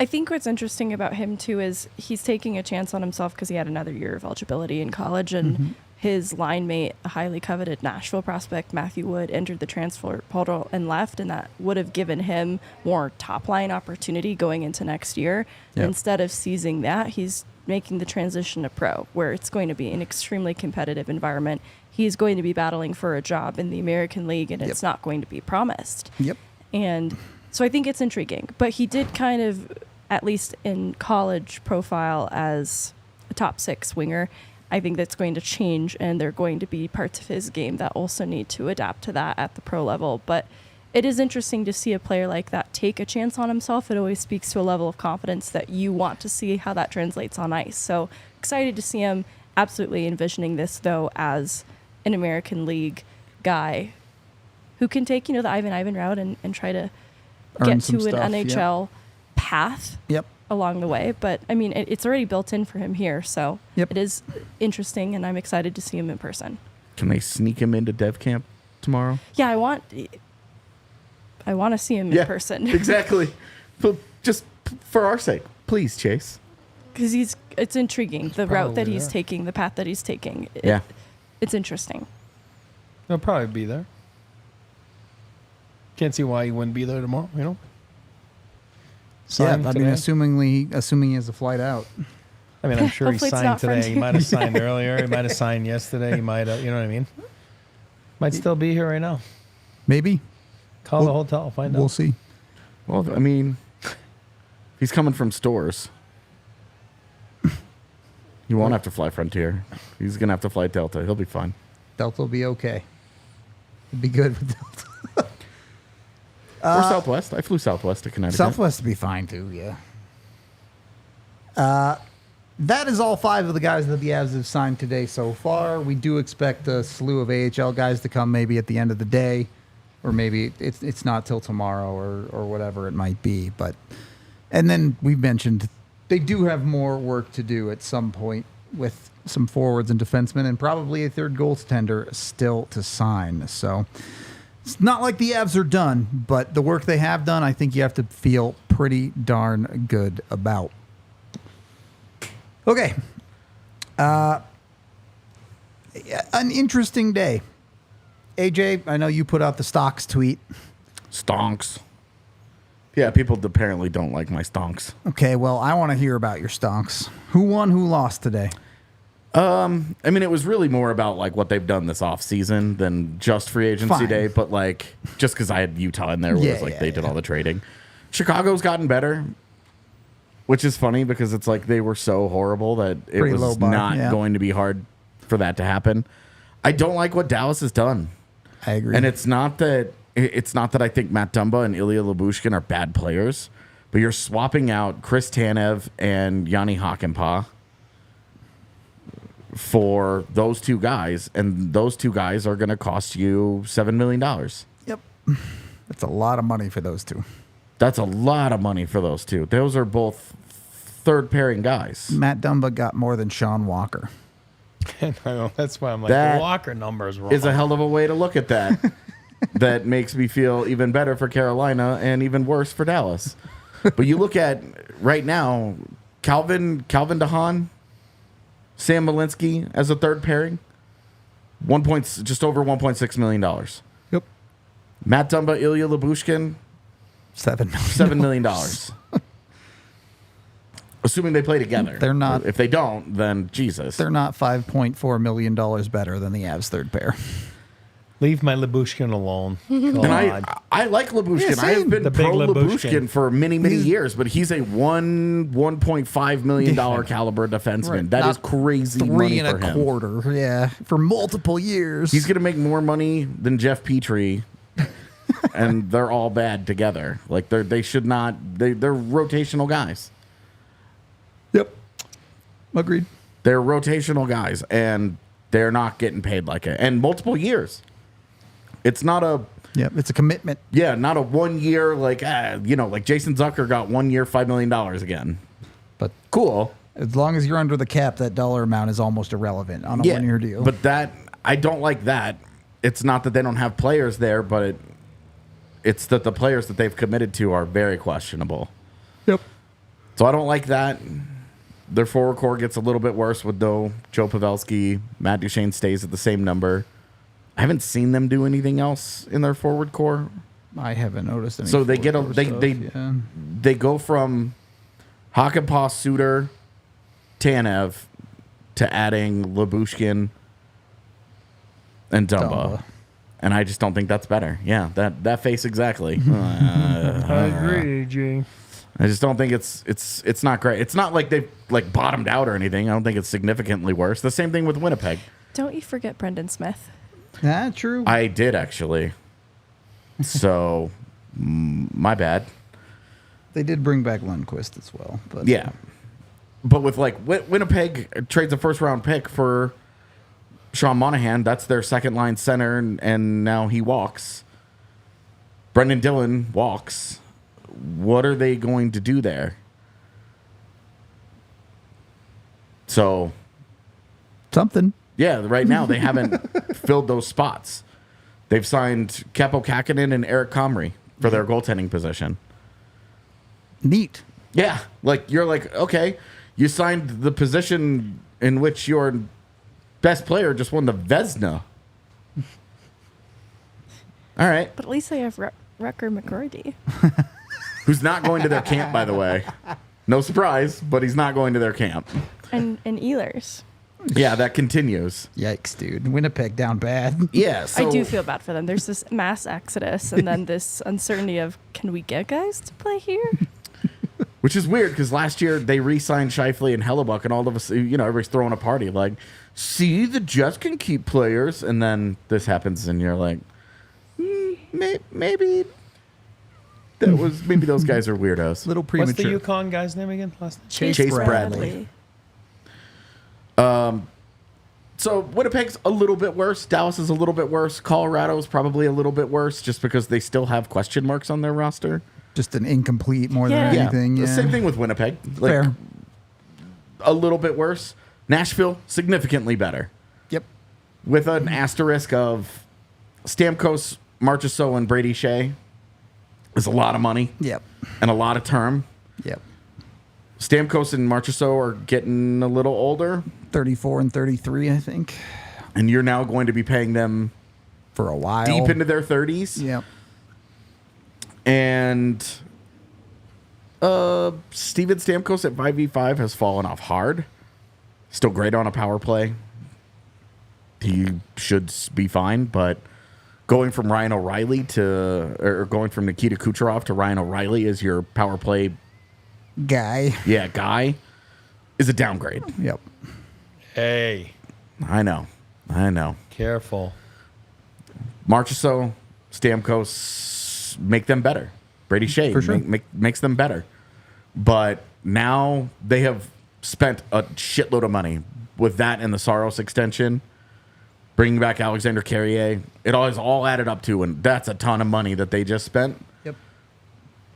I think what's interesting about him, too, is he's taking a chance on himself because he had another year of eligibility in college, and his line mate, a highly coveted Nashville prospect, Matthew Wood, entered the transfer portal and left, and that would have given him more top-line opportunity going into next year. Yep. Instead of seizing that, he's making the transition to pro, where it's going to be an extremely competitive environment. He's going to be battling for a job in the American League, and it's not going to be promised. Yep. And so I think it's intriguing. But he did kind of, at least in college, profile as a top 6 winger. I think that's going to change, and they're going to be parts of his game that also need to adapt to that at the pro level. But it is interesting to see a player like that take a chance on himself. It always speaks to a level of confidence that you want to see how that translates on ice. So excited to see him. Absolutely envisioning this, though, as an American League guy who can take, the Ivan route and try to Earn get some to an stuff, NHL path along the way. But, I mean, it's already built in for him here. So it is interesting, and I'm excited to see him in person. Can they sneak him into dev camp tomorrow? Yeah, I want to see him in person. Exactly. But just for our sake, please, Chase. Because it's intriguing, the route that Probably he's there. taking, the path that he's taking. It's interesting. He'll probably be there. Can't see why he wouldn't be there tomorrow, Signed I mean, today. assuming he has a flight out. I mean, I'm sure he Hopefully it's signed not today. He Frontier. might have signed earlier. He might have signed yesterday. He might have, you know what I mean? Might still be here right now. Maybe. Call the hotel, find We'll out. see. Well, I mean, he's coming from Stores. He won't have to fly Frontier. He's going to have to fly Delta. He'll be fine. Delta will be okay. It'd be good with Delta. Or Southwest. I flew Southwest to Connecticut. Southwest would be fine, too, yeah. That is all 5 of the guys that the Avs have signed today so far. We do expect a slew of AHL guys to come maybe at the end of the day, or maybe it's not till tomorrow or whatever it might be. And then we mentioned they do have more work to do at some point with some forwards and defensemen, and probably a third goaltender still to sign. So it's not like the Avs are done, but the work they have done, I think you have to feel pretty darn good about. Okay. An interesting day. AJ, I know you put out the stocks tweet. Stonks. Yeah, people apparently don't like my stonks. Okay, well, I want to hear about your stonks. Who won, who lost today? I mean, it was really more about like what they've done this off season than just free agency Fine. day, but like just because I had Utah in there, where they did all the trading. Chicago's gotten better, which is funny because it's like they were so horrible that it Pretty low was bar, not going to be hard for that to happen. I don't like what Dallas has done. I agree. And it's not that it's not that I think Matt Dumba and Ilya Lyubushkin are bad players, but you're swapping out Chris Tanev and Yanni Hakanpää for those two guys, and those two guys are going to cost you $7 million. Yep. That's a lot of money for those two. That's a lot of money for those two. Those are both third pairing guys. Matt Dumba got more than Sean Walker. I know, that's why I'm like, That the Walker number is wrong. Is a hell of a way to look at that. That makes me feel even better for Carolina and even worse for Dallas. But you look at right now, Calvin DeHaan, Sam Malinsky as a third pairing, just over $1.6 million. Yep. Matt Dumba, Ilya Lyubushkin, $7 million. $7 million. Assuming they play together. They're not. If they don't, then Jesus. They're not $5.4 million better than the Avs third pair. Leave my Lyubushkin alone. And I like Lyubushkin. Yeah, I have been the big pro Lyubushkin Lyubushkin for many years, but he's a $1.5 million caliber defenseman. Right. That Not is crazy Three money and for a him. quarter, yeah, for multiple years. He's going to make more money than Jeff Petrie, and they're all bad together. Like they should not. They're rotational guys. Yep. Agreed. They're rotational guys, and they're not getting paid like it. And multiple years. It's not a Yep. It's a commitment. not a 1 year like Jason Zucker got 1 year $5 million again. But Cool. as long as you're under the cap, that dollar amount is almost irrelevant on a 1 year deal. But I don't like that. It's not that they don't have players there, but it's that the players that they've committed to are very questionable. yep. So I don't like that. Their forward core gets a little bit worse with Joe Pavelski. Matt Duchene stays at the same number. I haven't seen them do anything else in their forward core. I haven't noticed any. So they get forward stuff, yeah. they go from Hakanpää, Suter, Tanev to adding Lyubushkin and Dumba. And I just don't think that's better. Yeah, that face exactly. I agree, G. I just don't think it's not great. It's not like they've like bottomed out or anything. I don't think it's significantly worse. The same thing with Winnipeg. Don't you forget Brendan Smith. True. I did actually. So, my bad. They did bring back Lundqvist as well. But Yeah. But with like Winnipeg trades a first round pick for Sean Monahan. That's their second line center, and now he walks. Brendan Dillon walks. What are they going to do there? So, something. yeah, right now they haven't filled those spots. They've signed Keppo Kakkonen and Eric Comrie for their goaltending position. Neat. Yeah, like you're like, okay, you signed the position in which your best player just won the Vezina. All right. But at least they have Rucker McGroarty. Who's not going to their camp, by the way. No surprise, but he's not going to their camp. and Ehlers. Yeah, that continues. Yikes, dude. Winnipeg down bad. Yeah, so I do feel bad for them. There's this mass exodus and then this uncertainty of, can we get guys to play here? which is weird because last year they re-signed Scheifele and Hellebuck, and all of us, everybody's throwing a party like, see, the Jets can keep players, and then this happens, and you're like, maybe those guys are weirdos. Little What's premature. the Yukon guy's name again? Last name? Chase Bradley. So Winnipeg's a little bit worse. Dallas is a little bit worse. Colorado's probably a little bit worse just because they still have question marks on their roster. Just an incomplete more than Yeah. anything. Yeah. Same thing with Winnipeg. Fair. A little bit worse. Nashville, significantly better. Yep. With an asterisk of Stamkos, Marchessault, and Brady Shea is a lot of money Yep. and a lot of term. Yep. Stamkos and Marchessault are getting a little older, 34 and 33, I think, and you're now going to be paying them for a while. deep into their 30s. Yep. And Steven Stamkos at 5v5 has fallen off hard. Still great on a power play. He should be fine, but going from Ryan O'Reilly or going from Nikita Kucherov to Ryan O'Reilly as your power play Guy. guy is a downgrade. Yep. Hey, I know. careful. Marchessault Stamkos make them better. Brady Shea For sure. makes them better. But now they have spent a shitload of money with that and the Saros extension, bringing back Alexander Carrier. It all added up to, and that's a ton of money that they just spent. Yep.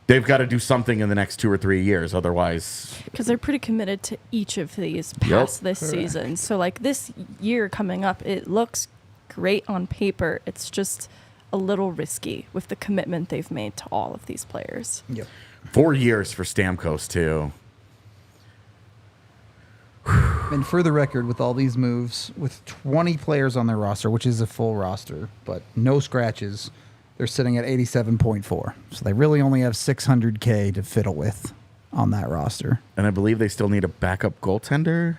They've got to do something in the next 2 or 3 years. Otherwise, Because they're pretty committed to each of these past this season. So, like, this year coming up, it looks great on paper. It's just a little risky with the commitment they've made to all of these players. Yep. 4 years for Stamkos, too. And for the record, with all these moves, with 20 players on their roster, which is a full roster, but no scratches, they're sitting at 87.4. So they really only have 600K to fiddle with on that roster. And I believe they still need a backup goaltender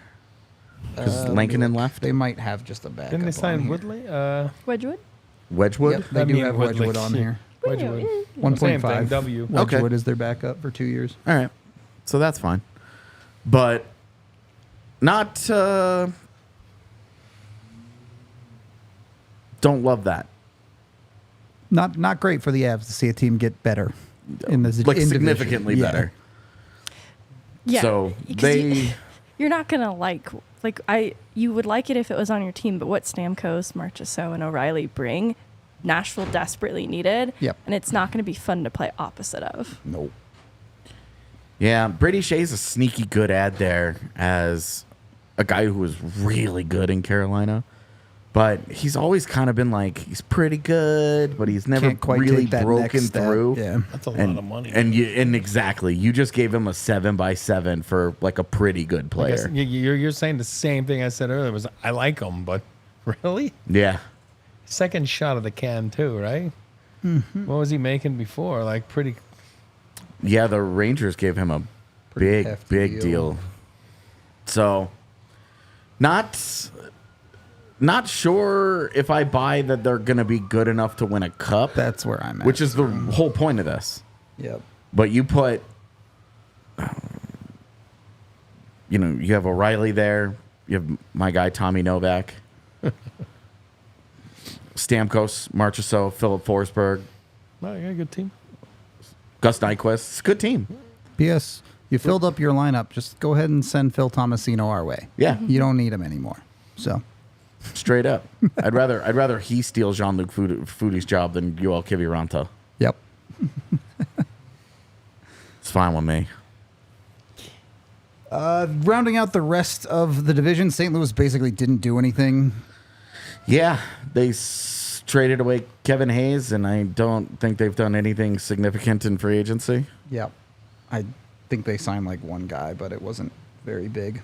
because Lankinen left. They might have just a backup. Didn't they on sign here. Woodley? Wedgwood? Wedgwood? Yep, they I do mean have Woodley. Wedgwood on here. Wedgwood. Same 1.5. thing, W. Wedgwood Okay. is their backup for 2 years. All right. So that's fine. But not don't love that. Not great for the Avs to see a team get better in this Like in division. significantly Yeah. better. Yeah. So 'cause they you're not going to you would like it if it was on your team, but what Stamkos, Marchessault, and O'Reilly bring, Nashville desperately needed. Yep. And it's not going to be fun to play opposite of. Nope. Yeah, Brady Shea's a sneaky good ad there as a guy who was really good in Carolina. But he's always kind of been like, he's pretty good, but he's never Can't quite really take that broken next step. through. Yeah. That's a And, lot of money. and exactly, you just gave him a 7x7 for like a pretty good I player. guess you're saying the same thing I said earlier. Was I like him, but really? Yeah. Second shot of the can, too, right? Mm-hmm. What was he making before? Like, pretty. Yeah, the Rangers gave him a Pretty big, hefty big deal. deal. So, not sure if I buy that they're going to be good enough to win a cup. That's where I'm at. which is the whole point of this. Yep. But you put, you have O'Reilly there. You have my guy Tommy Novak, Stamkos, Marchessault, Philip Forsberg, Oh, you got a good team. Gus Nyquist. It's a good team. P.S. You filled up your lineup. Just go ahead and send Phil Tomasino our way. Yeah, You don't need him anymore. So straight up. I'd rather he steal Jean-Luc Foudy's job than Yoel Kiviranta. yep. It's fine with me. Rounding out the rest of the division, St. Louis basically didn't do anything. Yeah, they traded away Kevin Hayes, and I don't think they've done anything significant in free agency. Yep. I think they signed like one guy, but it wasn't very big.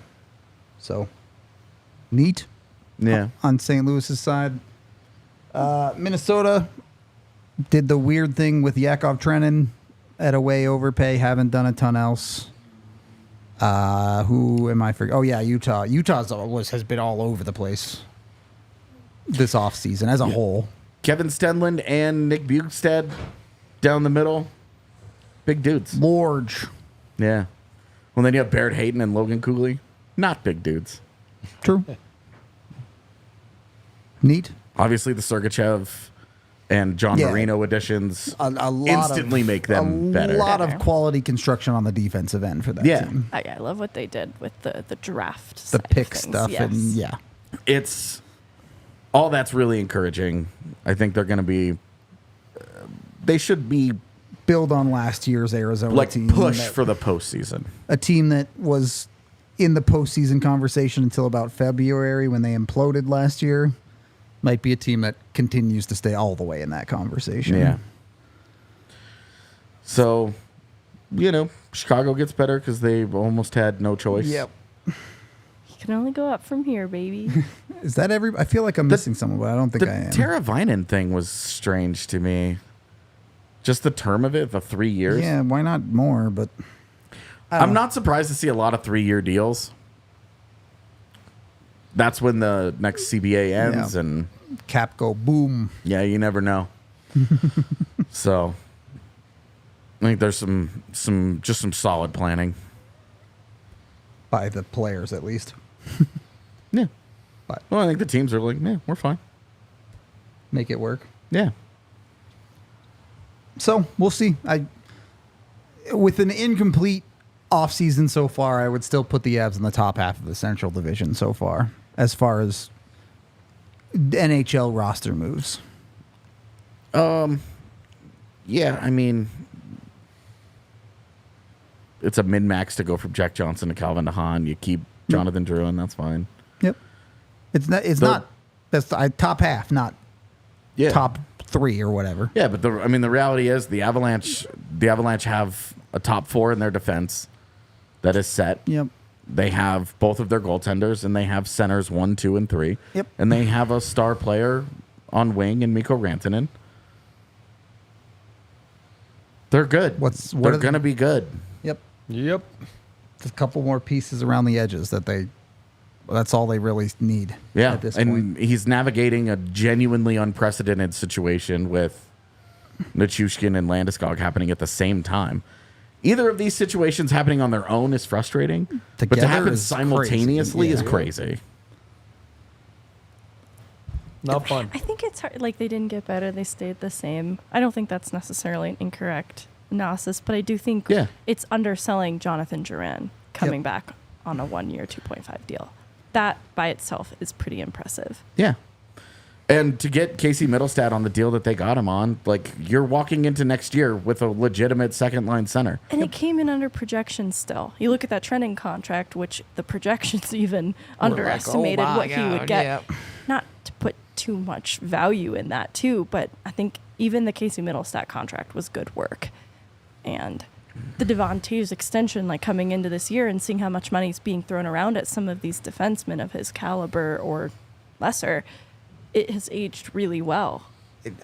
So neat. Yeah. On St. Louis's side. Minnesota did the weird thing with Yakov Trenin at away overpay. Haven't done a ton else. Who am I forgetting? Oh, yeah, Utah. Utah has been all over the place this offseason as a whole. Kevin Stenlund and Nick Bukestad down the middle. Big dudes. Large. Yeah. Well, then you have Barrett Hayton and Logan Cooley. Not big dudes. True. Neat. Obviously, the Sergachev and John Yeah. Marino additions A lot instantly of, make them better. A lot of Better. quality construction on the defensive end for that Yeah. team. I love what they did with the draft. The side of pick things. stuff Yes. and yeah. It's all that's really encouraging. I think they're going to be. They should be Build on last year's Arizona like team. push that- for the postseason. a team that was in the postseason conversation until about February when they imploded last year. Might be a team that continues to stay all the way in that conversation. Yeah. So, Chicago gets better because they've almost had no choice. Yep. You can only go up from here, baby. Is that every? I feel like I'm missing someone, but I don't think The I am. Tara Vinen thing was strange to me. Just the term of it, the 3 years. Yeah, why not more? But I'm not surprised to see a lot of 3-year deals. That's when the next CBA ends, Yeah. and cap go boom. yeah, you never know. So, I think there's some solid planning. By the players, at least. Yeah. But Well, I think the teams are like, yeah, we're fine. make it work. Yeah. So we'll see. With an incomplete offseason so far, I would still put the Avs in the top half of the Central Division so far as NHL roster moves. Yeah, I mean, it's a min-max to go from Jack Johnson to Calvin to Haan. You keep Jonathan Drouin, that's fine. Yep. It's not that's top half, not top 3 or whatever. Yeah, but the reality is the Avalanche have a top 4 in their defense that is set. Yep. They have both of their goaltenders, and they have centers 1, 2, and 3. Yep. And they have a star player on wing in Mikko Rantanen. They're good. They're going to be good. Yep. Yep. Just a couple more pieces around the edges that's all they really need. Yeah. At this And point. he's navigating a genuinely unprecedented situation with Nichushkin and Landeskog happening at the same time. Either of these situations happening on their own is frustrating, but to Together happen is simultaneously crazy. is Yeah. crazy. Not fun. I think it's hard. Like, they didn't get better; they stayed the same. I don't think that's necessarily an incorrect analysis, but I do think it's underselling Jonathan Drouin coming back on a 1-year, $2.5 deal. That by itself is pretty impressive. Yeah. And to get Casey Middlestad on the deal that they got him on, like, you're walking into next year with a legitimate second-line center. And it came in under projections still. You look at that trending contract, which the projections even underestimated what he would get. Yep. Not to put too much value in that, too, but I think even the Casey Middlestat contract was good work. And the Devon Toews extension, like, coming into this year and seeing how much money is being thrown around at some of these defensemen of his caliber or lesser, it has aged really well.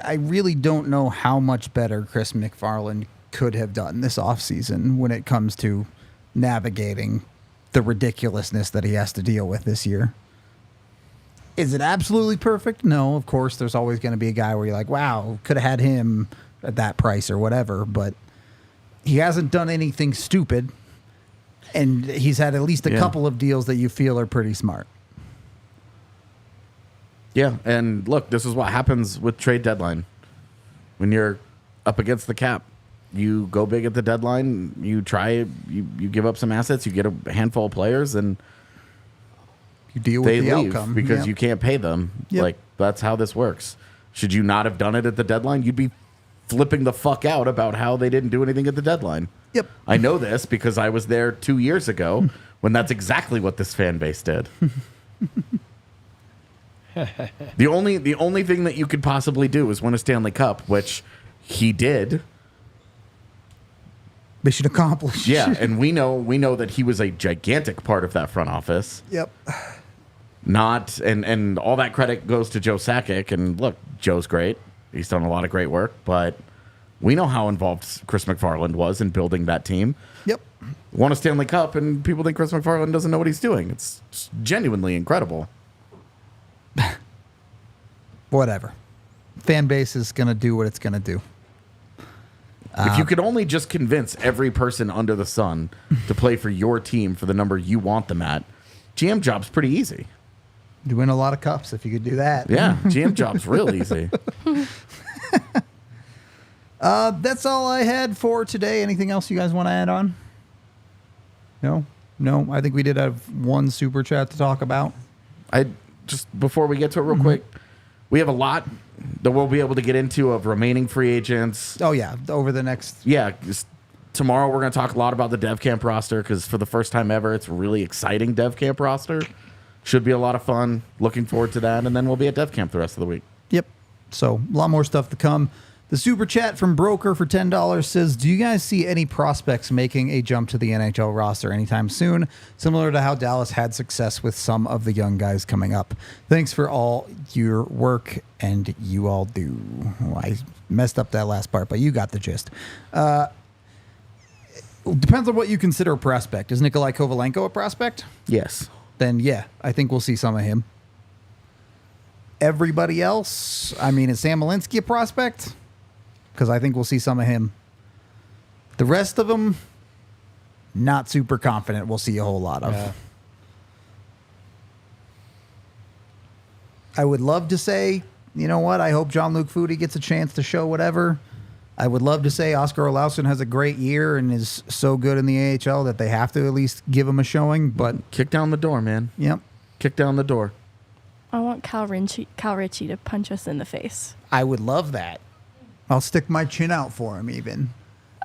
I really don't know how much better Chris McFarland could have done this offseason when it comes to navigating the ridiculousness that he has to deal with this year. Is it absolutely perfect? No, of course. There's always going to be a guy where you're like, wow, could have had him at that price or whatever. But he hasn't done anything stupid. And he's had at least a couple of deals that you feel are pretty smart. Yeah, and look, this is what happens with trade deadline. When you're up against the cap, you go big at the deadline, you give up some assets, you get a handful of players, and You deal they with the leave outcome. because Yep. you can't pay them. Yep. Like, that's how this works. Should you not have done it at the deadline, you'd be flipping the fuck out about how they didn't do anything at the deadline. Yep. I know this because I was there 2 years ago when that's exactly what this fan base did. The only thing that you could possibly do is win a Stanley Cup, which he did. Mission accomplished. Yeah, and we know that he was a gigantic part of that front office. Yep. And all that credit goes to Joe Sakic. And look, Joe's great. He's done a lot of great work, but we know how involved Chris McFarland was in building that team. Yep. Won a Stanley Cup, and people think Chris McFarland doesn't know what he's doing. It's genuinely incredible. Whatever. Fan base is going to do what it's going to do. If you could only just convince every person under the sun to play for your team for the number you want them at, GM job's pretty easy. You win a lot of cups if you could do that. Yeah, GM job's real easy. That's all I had for today. Anything else you guys want to add on? No? I think we did have one super chat to talk about. I just, before we get to it real quick, we have a lot that we'll be able to get into of remaining free agents. Oh, yeah. Over the next... Yeah, just tomorrow we're going to talk a lot about the dev camp roster because for the first time ever, it's a really exciting dev camp roster. Should be a lot of fun. Looking forward to that. And then we'll be at dev camp the rest of the week. Yep. So, a lot more stuff to come. The super chat from Broker for $10 says, do you guys see any prospects making a jump to the NHL roster anytime soon, similar to how Dallas had success with some of the young guys coming up? Thanks for all your work, and you all do. Oh, I messed up that last part, but you got the gist. Depends on what you consider a prospect. Is Nikolai Kovalenko a prospect? Yes. Then, yeah, I think we'll see some of him. Everybody else, I mean, is Sam Malinsky a prospect? Because I think we'll see some of him. The rest of them, not super confident we'll see a whole lot of. Yeah. I would love to say, you know what, I hope Jean-Luc Foudy gets a chance to show whatever. I would love to say Oscar Olausson has a great year and is so good in the AHL that they have to at least give him a showing. But Kick down the door, man. yep, Kick down the door. I want Cal Ritchie to punch us in the face. I would love that. I'll stick my chin out for him even.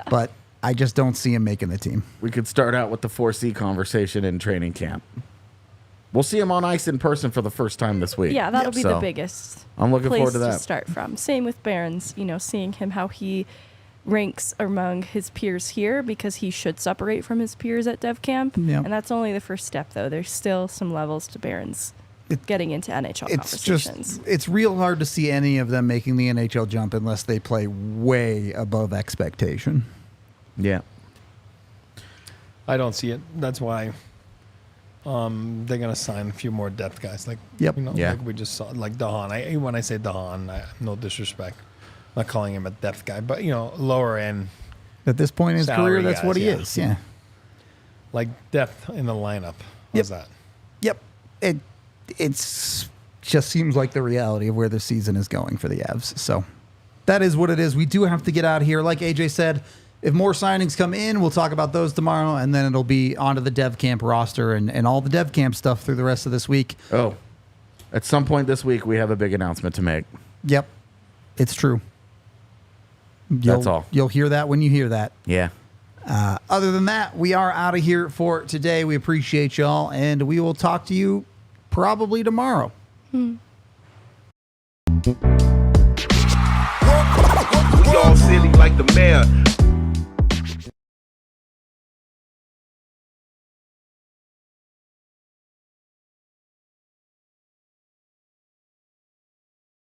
But I just don't see him making the team. We could start out with the 4C conversation in training camp. We'll see him on ice in person for the first time this week. Yeah, that'll be the So, biggest I'm looking place forward to that. start from. Same with Barons, seeing him how he ranks among his peers here, because he should separate from his peers at Dev Camp. Yep. And that's only the first step, though. There's still some levels to Barons getting into NHL conversations. It's real hard to see any of them making the NHL jump unless they play way above expectation. Yeah. I don't see it. That's why they're gonna sign a few more depth guys, like Yep. Yeah. like we just saw, like Haan. When I say Haan, no disrespect, I'm not calling him a depth guy, but lower end, At this point in his Salary career, that's guys, what he yeah. is. Yeah. like depth in the lineup. Yep. How's that? Yep. It's just seems like the reality of where the season is going for the Avs. So that is what it is. We do have to get out of here. Like AJ said, if more signings come in, we'll talk about those tomorrow, and then it'll be onto the Dev Camp roster and all the Dev Camp stuff through the rest of this week. Oh, at some point this week, we have a big announcement to make. Yep. It's true. That's all. You'll hear that when you hear that. Yeah. Other than that, we are out of here for today. We appreciate y'all, and we will talk to you probably tomorrow. We all silly like the mayor.